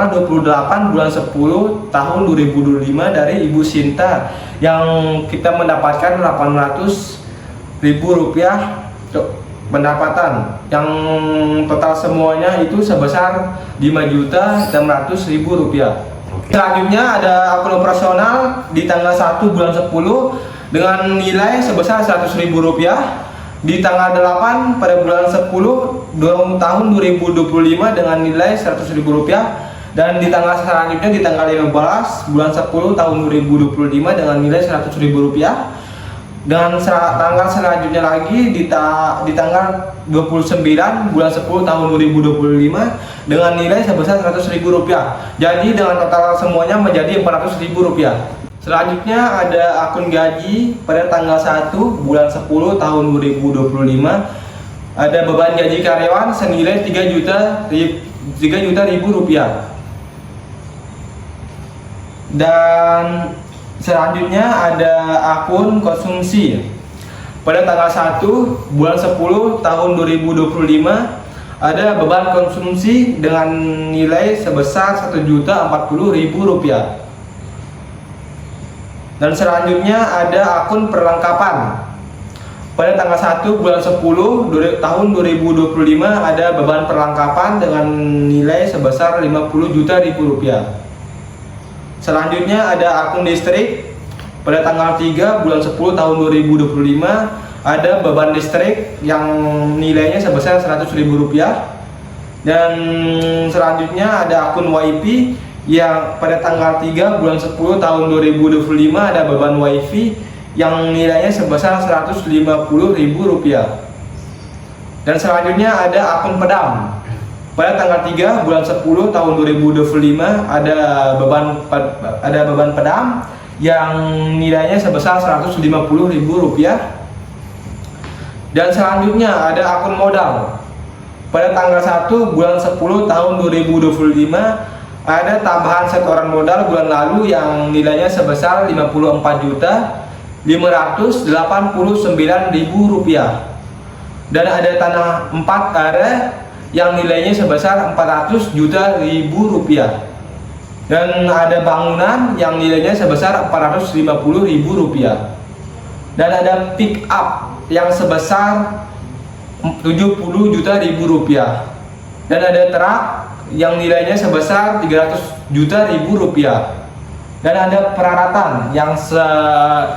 28 bulan 10 tahun 2025 dari Ibu Sinta yang kita mendapatkan Rp800.000 pendapatan, yang total semuanya itu sebesar Rp5.600.000. Selanjutnya ada akun operasional di tanggal 1 bulan 10 dengan nilai sebesar Rp100.000. Di tanggal 8 pada bulan 10 tahun 2025 dengan nilai Rp100.000, dan di tanggal selanjutnya di tanggal 15 bulan 10 tahun 2025 dengan nilai Rp100.000, dan tanggal selanjutnya lagi di tanggal 29 bulan 10 tahun 2025 dengan nilai sebesar Rp100.000. Jadi dengan total semuanya menjadi Rp400.000. Selanjutnya ada akun gaji pada tanggal 1 bulan 10 tahun 2025. Ada beban gaji karyawan senilai Rp3.000.000. Dan selanjutnya ada akun konsumsi. Pada tanggal 1 bulan 10 tahun 2025 ada beban konsumsi dengan nilai sebesar Rp1.040.000. Dan selanjutnya ada akun perlengkapan. Pada tanggal 1 bulan 10 tahun 2025 ada beban perlengkapan dengan nilai sebesar Rp50.000.000. Selanjutnya ada akun listrik. Pada tanggal 3 bulan 10 tahun 2025 ada beban listrik yang nilainya sebesar Rp100.000. Dan selanjutnya ada akun WiFi yang pada tanggal 3 bulan 10 tahun 2025 ada beban WiFi yang nilainya sebesar Rp150.000. Dan selanjutnya ada akun pedam. Pada tanggal 3 bulan 10 tahun 2025 ada beban pedam yang nilainya sebesar Rp150.000. Dan selanjutnya ada akun modal. Pada tanggal 1 bulan 10 tahun 2025 ada tambahan setoran modal bulan lalu yang nilainya sebesar Rp54.589.000. Dan ada tanah 4 are yang nilainya sebesar Rp400.000.000. Dan ada bangunan yang nilainya sebesar Rp450.000. Dan ada pick up yang sebesar Rp70.000.000. Dan ada truk yang nilainya sebesar Rp300.000.000. Dan ada peralatan yang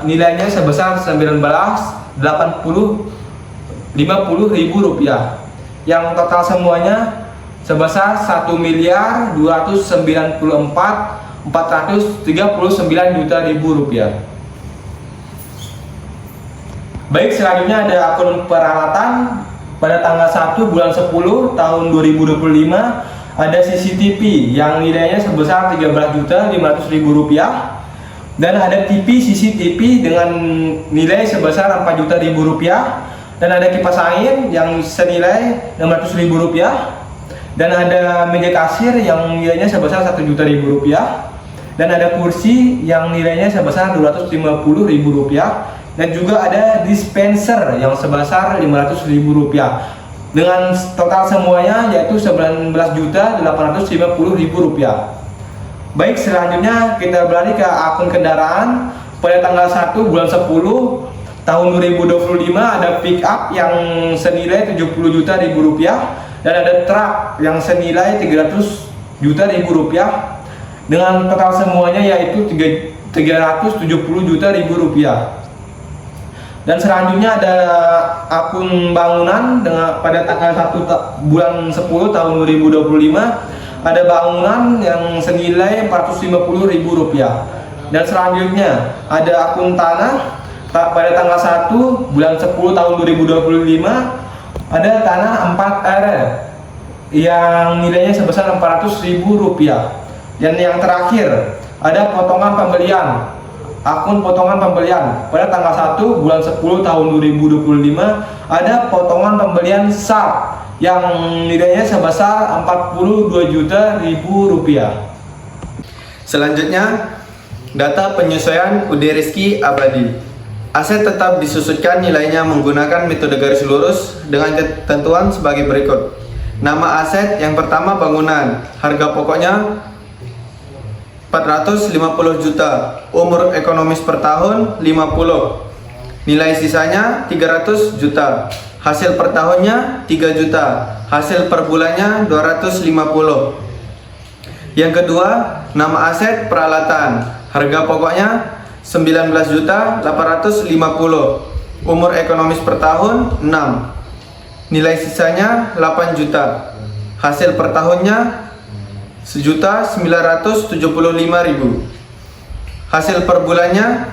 nilainya sebesar Rp19.850.000, yang total semuanya sebesar Rp1.294.439.000.000. Baik, selanjutnya ada akun peralatan. Pada tanggal 1 bulan 10 tahun 2025 ada CCTV yang nilainya sebesar Rp13.500.000, dan ada TV CCTV dengan nilai sebesar Rp4.000.000, dan ada kipas angin yang senilai Rp600.000, dan ada meja kasir yang nilainya sebesar Rp1.000.000, dan ada kursi yang nilainya sebesar Rp250.000, dan juga ada dispenser yang sebesar Rp500.000, dengan total semuanya yaitu Rp19.850.000. Baik, selanjutnya kita beralih ke akun kendaraan. Pada tanggal 1 bulan 10 tahun 2025 ada pick up yang senilai Rp70.000.000, dan ada truk yang senilai Rp300.000.000, dengan total semuanya yaitu Rp370.000.000. Dan selanjutnya ada akun bangunan dengan pada tanggal 1 bulan 10 tahun 2025 ada bangunan yang senilai Rp450.000. Dan selanjutnya ada akun tanah pada tanggal 1 bulan 10 tahun 2025 ada tanah 4 are yang nilainya sebesar Rp400.000. Dan yang terakhir, ada potongan pembelian. Akun potongan pembelian pada tanggal 1 bulan 10 tahun 2025 ada potongan pembelian SAP yang nilainya sebesar 42 juta rupiah. Selanjutnya, data penyesuaian UD Rizky Abadi. Aset tetap disusutkan nilainya menggunakan metode garis lurus dengan ketentuan sebagai berikut. Nama aset yang pertama bangunan, harga pokoknya 450 juta, umur ekonomis per tahun 50, nilai sisanya 300 juta, hasil per tahunnya 3 juta, hasil per bulannya 250. Yang kedua, nama aset peralatan, harga pokoknya 19 juta 850, umur ekonomis per tahun 6, nilai sisanya 8 juta, hasil per tahunnya 1.975.000, hasil per bulannya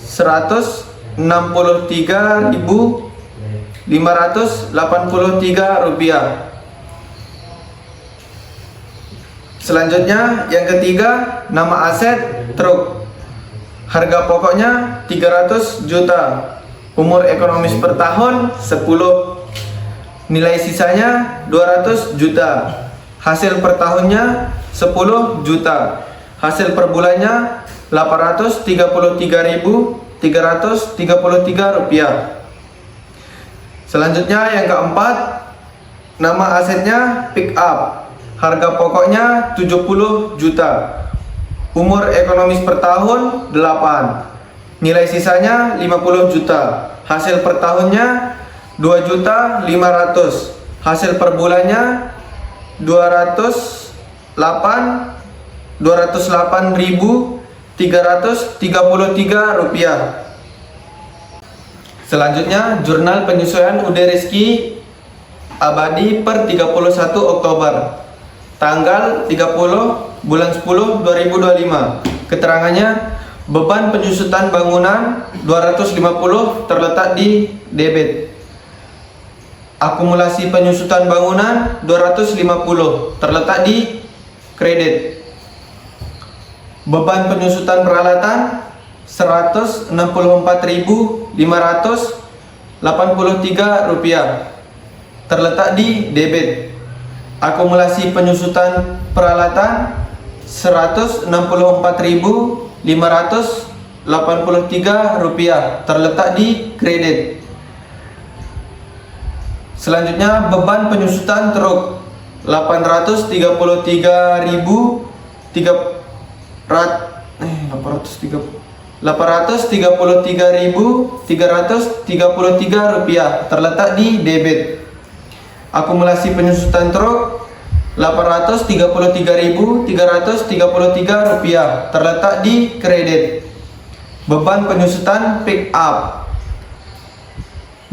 163.583 rupiah. Selanjutnya, yang ketiga, nama aset truk, harga pokoknya 300 juta, umur ekonomis per tahun 10, nilai sisanya 200 juta, hasil per tahunnya 10 juta, hasil per bulannya 833.333 rupiah. Selanjutnya yang keempat, nama asetnya pick up, harga pokoknya 70 juta, umur ekonomis per tahun 8, nilai sisanya 50 juta, hasil per tahunnya 2.500.000, hasil per bulannya 208.333 rupiah. Selanjutnya, jurnal penyesuaian UD Rizky Abadi per 31 Oktober tanggal 30 bulan 10 2025. Keterangannya, beban penyusutan bangunan 250 terletak di debit. Akumulasi penyusutan bangunan 250 terletak di kredit. Beban penyusutan peralatan 164.583 rupiah terletak di debit. Akumulasi penyusutan peralatan 164.583 rupiah terletak di kredit. Selanjutnya, beban penyusutan truk 833.333 rupiah terletak di debit. Akumulasi penyusutan truk 833.333 rupiah terletak di kredit. Beban penyusutan pick up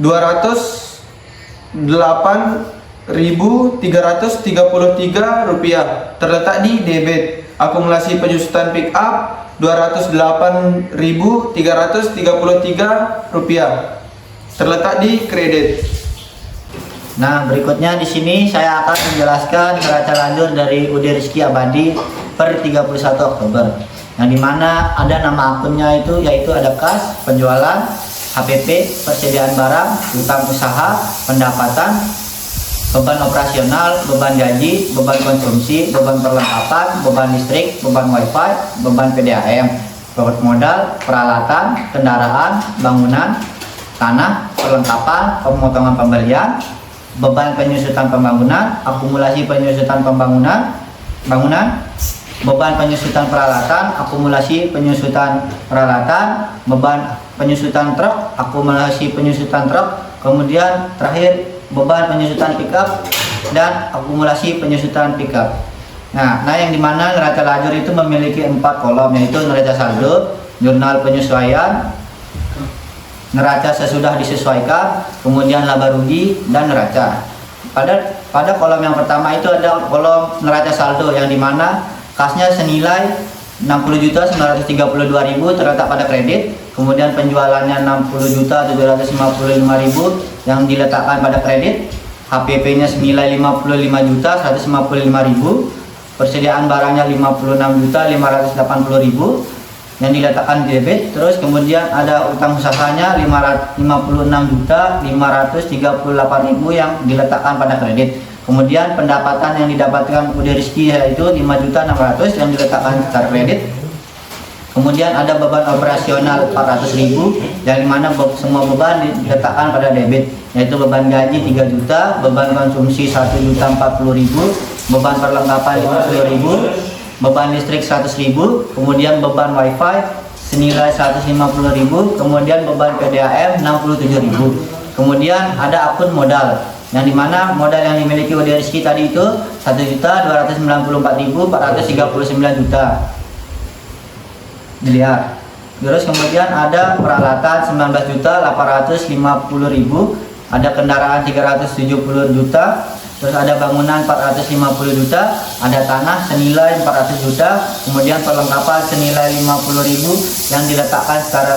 208.333 rupiah terletak di debit. Akumulasi penyusutan pick up 208.333 rupiah terletak di kredit. Nah, berikutnya di sini saya akan menjelaskan neraca lanjut dari UD Rizky Abadi per 31 Oktober. Yang dimana ada nama akunnya yaitu ada kas, penjualan, HPP, persediaan barang, utang usaha, pendapatan, beban operasional, beban gaji, beban konsumsi, beban perlengkapan, beban listrik, beban wifi, beban PDAM, beban modal, peralatan, kendaraan, bangunan, tanah, perlengkapan, pemotongan pembelian, beban penyusutan pembangunan, akumulasi penyusutan pembangunan, beban penyusutan peralatan, akumulasi penyusutan peralatan, beban penyusutan truk, akumulasi penyusutan truk, kemudian terakhir beban penyusutan pickup dan akumulasi penyusutan pickup. Nah, yang dimana neraca lajur itu memiliki 4 kolom, yaitu neraca saldo, jurnal penyesuaian, neraca sesudah disesuaikan, kemudian laba rugi, dan neraca. Pada kolom yang pertama itu ada kolom neraca saldo yang dimana kasnya senilai 60.932.000 terletak pada kredit, kemudian penjualannya 60.755.000 yang diletakkan pada kredit, HPP-nya senilai 55.155.000, persediaan barangnya 56.580.000 yang diletakkan di debit. Terus kemudian ada utang usahanya 56.538.000 yang diletakkan pada kredit. Kemudian pendapatan yang didapatkan UD Rizky yaitu 5.600.000 yang diletakkan secara kredit. Kemudian ada beban operasional 400.000 yang dimana semua beban diletakkan pada debit, yaitu beban gaji 3 juta, beban konsumsi 1.040.000, beban perlengkapan 50.000, beban listrik 100.000, kemudian beban wifi senilai 150.000, kemudian beban PDAM 67.000. Kemudian ada akun modal, yang dimana modal yang dimiliki UD Rizky tadi itu 1.294.439 juta miliar. Terus kemudian ada peralatan 19.850.000, ada kendaraan 370 juta, terus ada bangunan 450 juta, ada tanah senilai 400 juta, kemudian perlengkapan senilai 50.000 yang diletakkan secara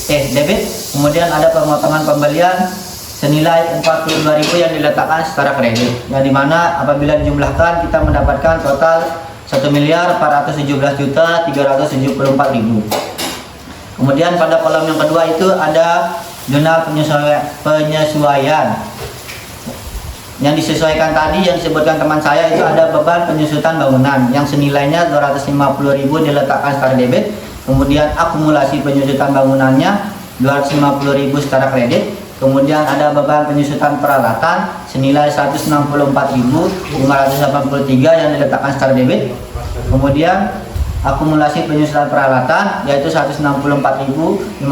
debit, kemudian ada pemotongan pembelian senilai 42.000 yang diletakkan secara kredit, yang dimana apabila dijumlahkan kita mendapatkan total 1.417.374.000. Kemudian pada kolom yang kedua itu ada jurnal penyesuaian. Yang disesuaikan tadi yang disebutkan teman saya itu ada beban penyusutan bangunan yang senilainya 250.000 diletakkan secara debit, kemudian akumulasi penyusutan bangunannya 250.000 secara kredit. Kemudian ada beban penyusutan peralatan senilai 164.583 yang diletakkan secara debit. Kemudian akumulasi penyusutan peralatan yaitu 164.583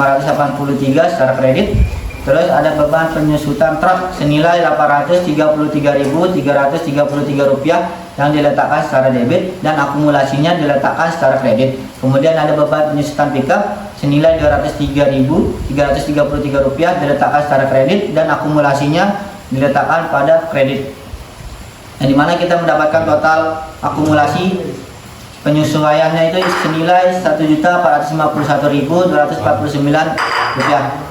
secara kredit. Terus ada beban penyusutan truk senilai 833.333 rupiah yang diletakkan secara debit dan akumulasinya diletakkan secara kredit. Kemudian ada beban penyusutan pickup senilai 203.333 rupiah diletakkan secara kredit dan akumulasinya diletakkan pada kredit. Yang dimana kita mendapatkan total akumulasi penyesuaiannya itu senilai 1.451.249 rupiah.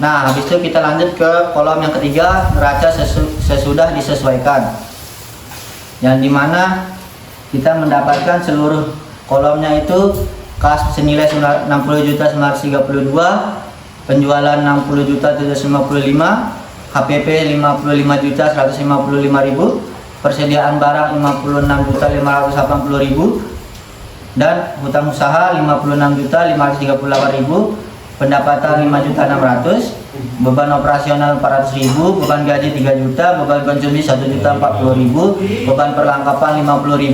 Nah, habis itu kita lanjut ke kolom yang ketiga, neraca sesudah disesuaikan, yang dimana kita mendapatkan seluruh kolomnya itu kas senilai 60.932, penjualan 60.755, HPP 55.155.000, persediaan barang 56.580.000 dan hutang usaha 56.538.000, pendapatan 5.600.000, beban operasional 400.000, beban gaji 3 juta, beban konsumsi 1.040.000, beban perlengkapan 50.000,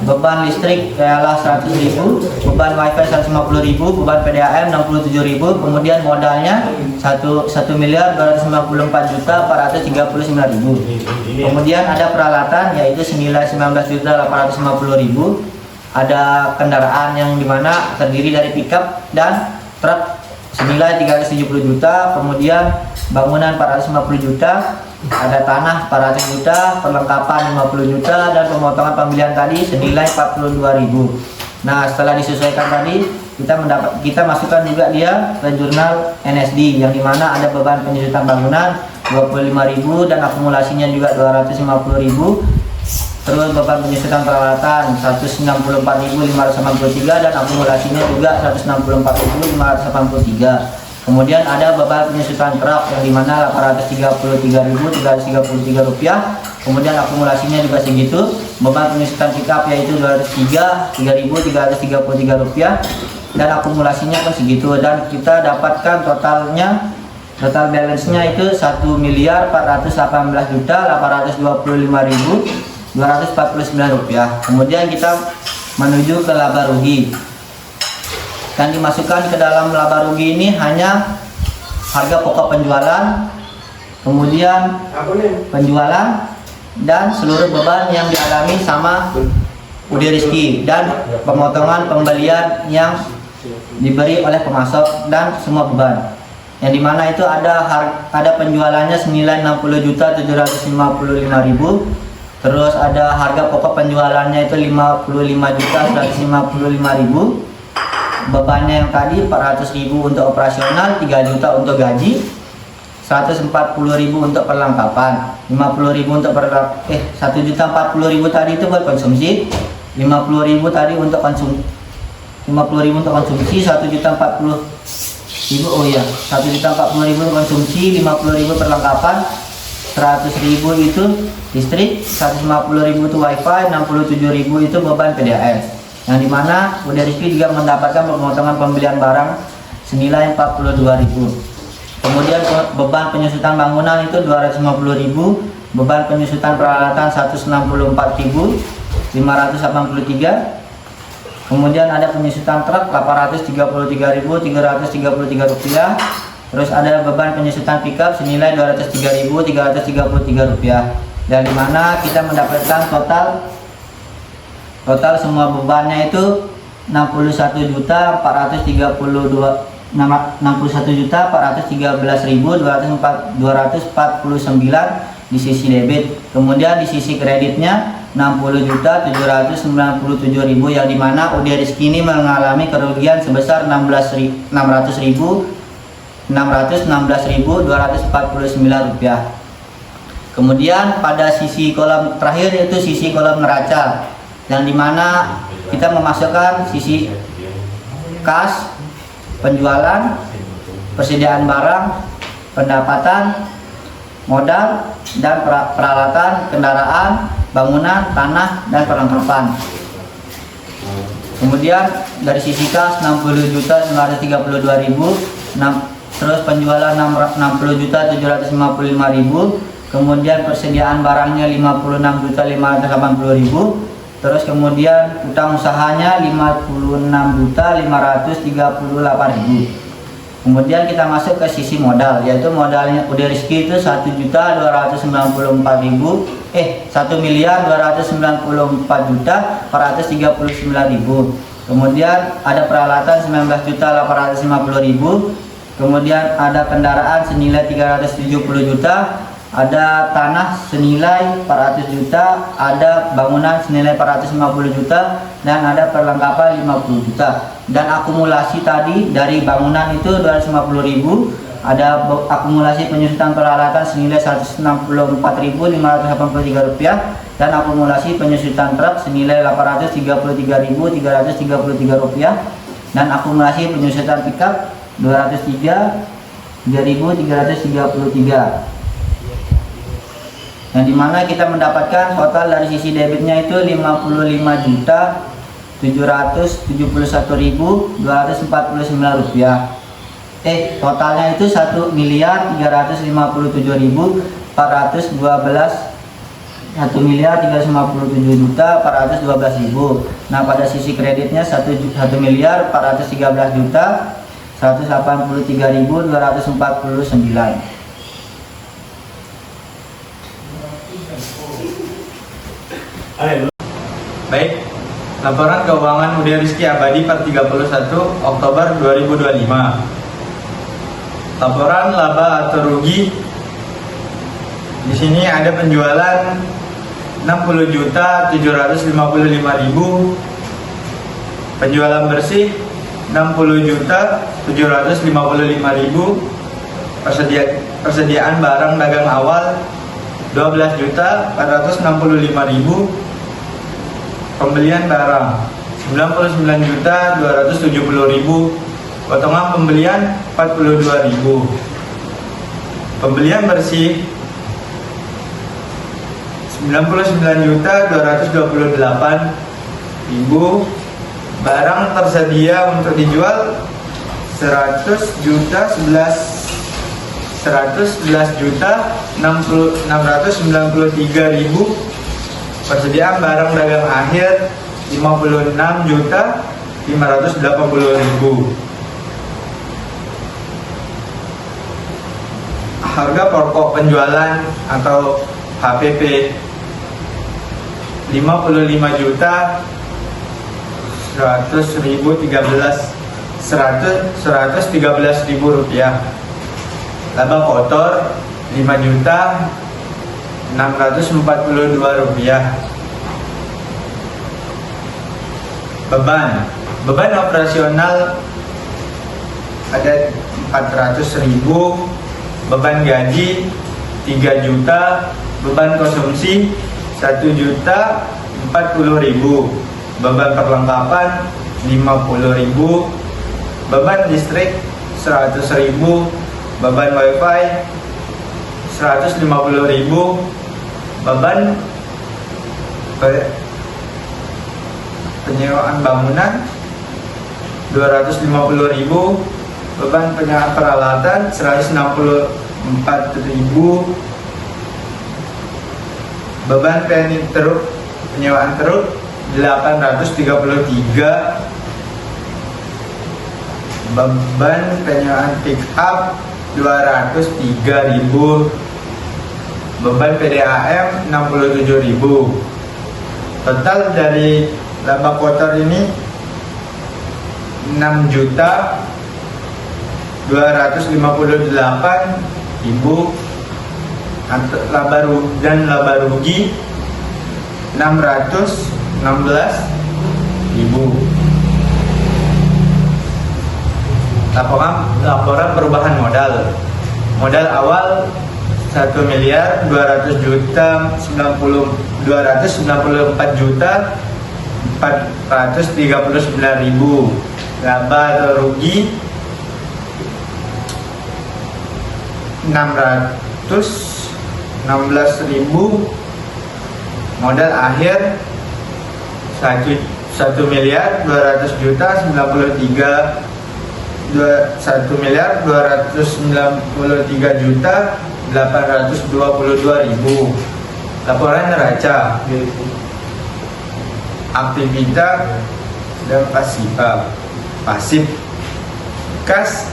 beban listrik ialah 100.000, beban wifi 150.000, beban PDAM 67.000, kemudian modalnya 1.434.439.000. Kemudian ada peralatan yaitu senilai 19.850.000, ada kendaraan yang dimana terdiri dari pickup dan truk senilai 370 juta, kemudian bangunan 450 juta, ada tanah 400 juta, perlengkapan 50 juta, dan pemotongan pembelian tadi senilai 42.000. Nah, setelah disesuaikan tadi, kita masukkan juga dia ke jurnal NSD, yang dimana ada beban penyusutan bangunan 25.000 dan akumulasinya juga 250.000. Terus beban penyusutan peralatan 164.583 dan akumulasinya juga 164.583. Kemudian ada beban penyusutan truk yang dimana 833.333 rupiah. Kemudian akumulasinya juga segitu. Beban penyusutan pickup yaitu 203.333 rupiah dan akumulasinya pun segitu. Dan kita dapatkan total balance-nya itu 1.418.825.249 rupiah. Kemudian kita menuju ke laba rugi. Dan dimasukkan ke dalam laba rugi ini hanya harga pokok penjualan, kemudian penjualan dan seluruh beban yang dialami sama UD Rizky dan pemotongan pembelian yang diberi oleh pemasok dan semua beban. Yang dimana itu ada penjualannya senilai 60.755.000. Terus ada harga pokok penjualannya itu 55.155.000. Bebannya yang tadi 400.000 untuk operasional, 3 juta untuk gaji, 140.000 untuk perlengkapan, 50.000 untuk 1.040.000 tadi itu buat konsumsi, 50.000 tadi untuk konsumsi, 50.000 untuk konsumsi, 1.040.000, oh ya, 1.040.000 untuk konsumsi, 50.000 perlengkapan, 100.000 itu listrik, 150.000 itu wifi, 67.000 itu beban PDAM. Yang dimana Budi Rizky juga mendapatkan pemotongan pembelian barang senilai 42.000. Kemudian beban penyusutan bangunan itu 250.000, beban penyusutan peralatan 164.583. Kemudian ada penyusutan truk 833.333 rupiah. Terus ada beban penyusutan pickup senilai 203.333 rupiah. Dan dimana kita mendapatkan total semua bebannya itu 61.413.249 di sisi debit. Kemudian di sisi kreditnya 60.797.000, yang dimana Budi Rizky ini mengalami kerugian sebesar 616.249 rupiah. Kemudian pada sisi kolom terakhir yaitu sisi kolom neraca, yang dimana kita memasukkan sisi kas, penjualan, persediaan barang, pendapatan, modal, dan peralatan, kendaraan, bangunan, tanah, dan perlengkapan. Kemudian dari sisi kas 60.932.000, terus penjualan 60.755.000, kemudian persediaan barangnya 56.580.000, terus kemudian utang usahanya 56.538.000. Kemudian kita masuk ke sisi modal, yaitu modalnya Budi Rizky itu 1.294.439.439.000. Kemudian ada peralatan 19.850.000. Kemudian ada kendaraan senilai 370 juta, ada tanah senilai 400 juta, ada bangunan senilai 450 juta, dan ada perlengkapan 50 juta. Dan akumulasi tadi dari bangunan itu 250.000, ada akumulasi penyusutan peralatan senilai 164.583 rupiah, dan akumulasi penyusutan truk senilai 833.333 rupiah, dan akumulasi penyusutan pickup 203.333. Yang dimana kita mendapatkan total dari sisi debitnya itu 55.771.249 rupiah. Totalnya itu 1.357.412.000. Nah, pada sisi kreditnya 1.413.183.249. Baik, laporan keuangan Budi Rizky Abadi per 31 Oktober 2025. Laporan laba atau rugi. Di sini ada penjualan 60.755.000, penjualan bersih 60.755.000, persediaan barang dagang awal 12.465.000, pembelian barang 99.270.000, potongan pembelian 42.000, pembelian bersih 99.228.000, barang tersedia untuk dijual 111.693.000, persediaan barang dagang akhir 56.580.000. Harga pokok penjualan atau HPP 55.100.013 rupiah. Laba kotor 5.642 rupiah. Beban operasional ada 400.000, beban gaji 3 juta, beban konsumsi 1.040.000, beban perlengkapan 50.000, beban listrik 100.000, beban wifi 150.000, beban penyewaan bangunan 250.000, beban penyewaan peralatan 164.000, beban penyewaan truk 833, beban penyewaan pick up 203.000, beban PDAM 67.000. Total dari laba kotor ini 6.258.000, dan laba rugi 616.000. Laporan perubahan modal awal 1.294.439.000, laba atau rugi 616.000, modal akhir 1.293.822.000. Laporan neraca, aktivitas dan pasif kas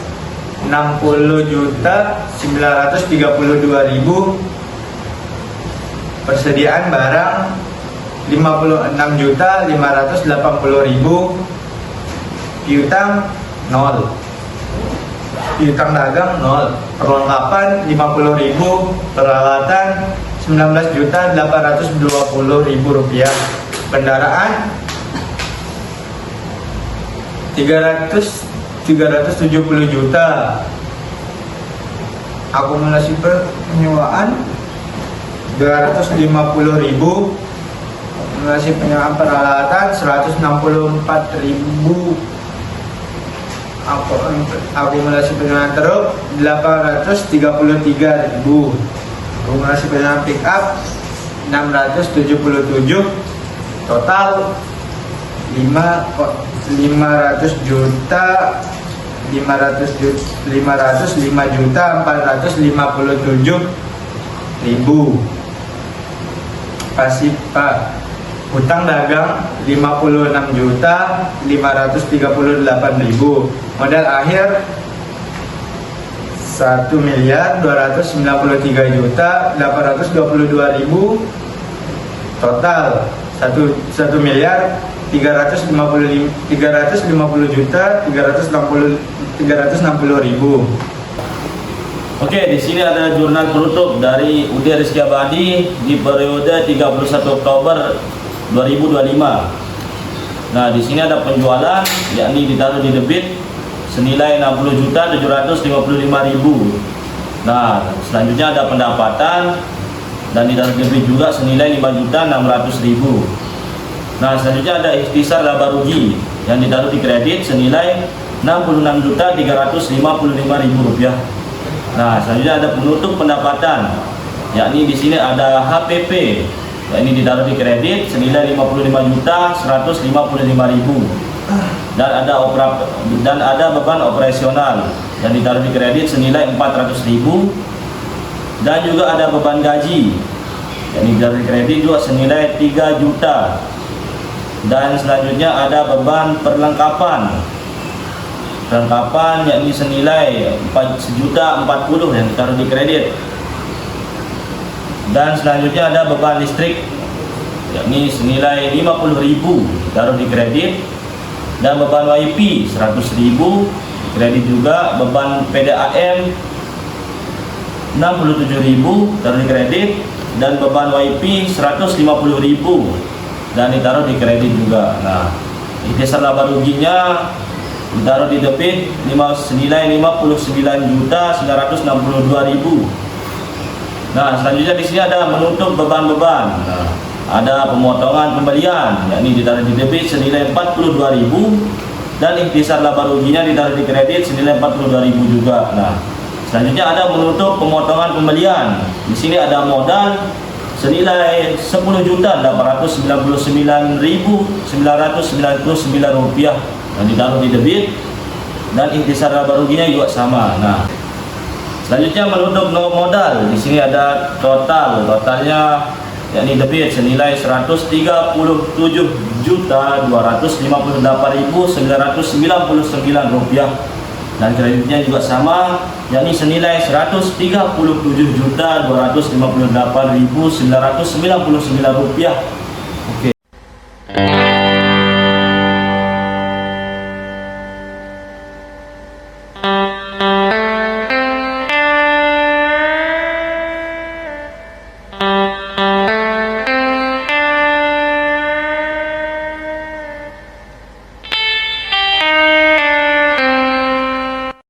60.932.000, persediaan barang 56.580.000, piutang 0, piutang dagang 0, perlengkapan 50.000, peralatan 19.820.000 rupiah, kendaraan 370 juta, akumulasi penyewaan 250.000, akumulasi penyewaan peralatan 164.000, akumulasi penyewaan truk 833.000, akumulasi penyewaan pick up 677, total 505.457.000. Pasifa hutang dagang 56.538.000, modal akhir 1.293.822.000, total 1.350.360.000. Oke, di sini ada jurnal penutup dari UD Rizky Abadi di periode 31 Oktober 2025. Nah, di sini ada penjualan, yakni ditaruh di debit senilai 60.755.000. Nah, selanjutnya ada pendapatan dan ditaruh di debit juga senilai 5.600.000. Nah, selanjutnya ada ikhtisar laba rugi yang ditaruh di kredit senilai 66.355.000 rupiah. Nah, selanjutnya ada penutup pendapatan, yakni di sini ada HPP, yakni ditaruh di kredit senilai 55.155.000, dan ada beban operasional yang ditaruh di kredit senilai 400.000, dan juga ada beban gaji yang ditaruh di kredit juga senilai 3 juta, dan selanjutnya ada beban perlengkapan yakni senilai 1.040.000 yang ditaruh di kredit, dan selanjutnya ada beban listrik yakni senilai 50.000 ditaruh di kredit, dan beban WiFi 100.000 kredit juga, beban PDAM 67.000 ditaruh di kredit, dan beban WiFi 150.000 dan ditaruh di kredit juga. Nah, ikhtisar laba ruginya ditaruh di debit senilai 59.962.000. Nah, selanjutnya di sini ada menutup beban-beban. Nah, ada pemotongan pembelian, yakni ditaruh di debit senilai 42.000 dan ikhtisar laba ruginya ditaruh di kredit senilai 42.000 juga. Nah, selanjutnya ada menutup pemotongan pembelian. Di sini ada modal senilai Rp10.099.999 yang ditaruh di debit dan ikhtisar laba ruginya juga sama. Nah, selanjutnya menutup modal. Di sini ada totalnya yakni debit senilai Rp137.258.999 dan kreditnya juga sama, yakni senilai Rp137.258.999. Oke.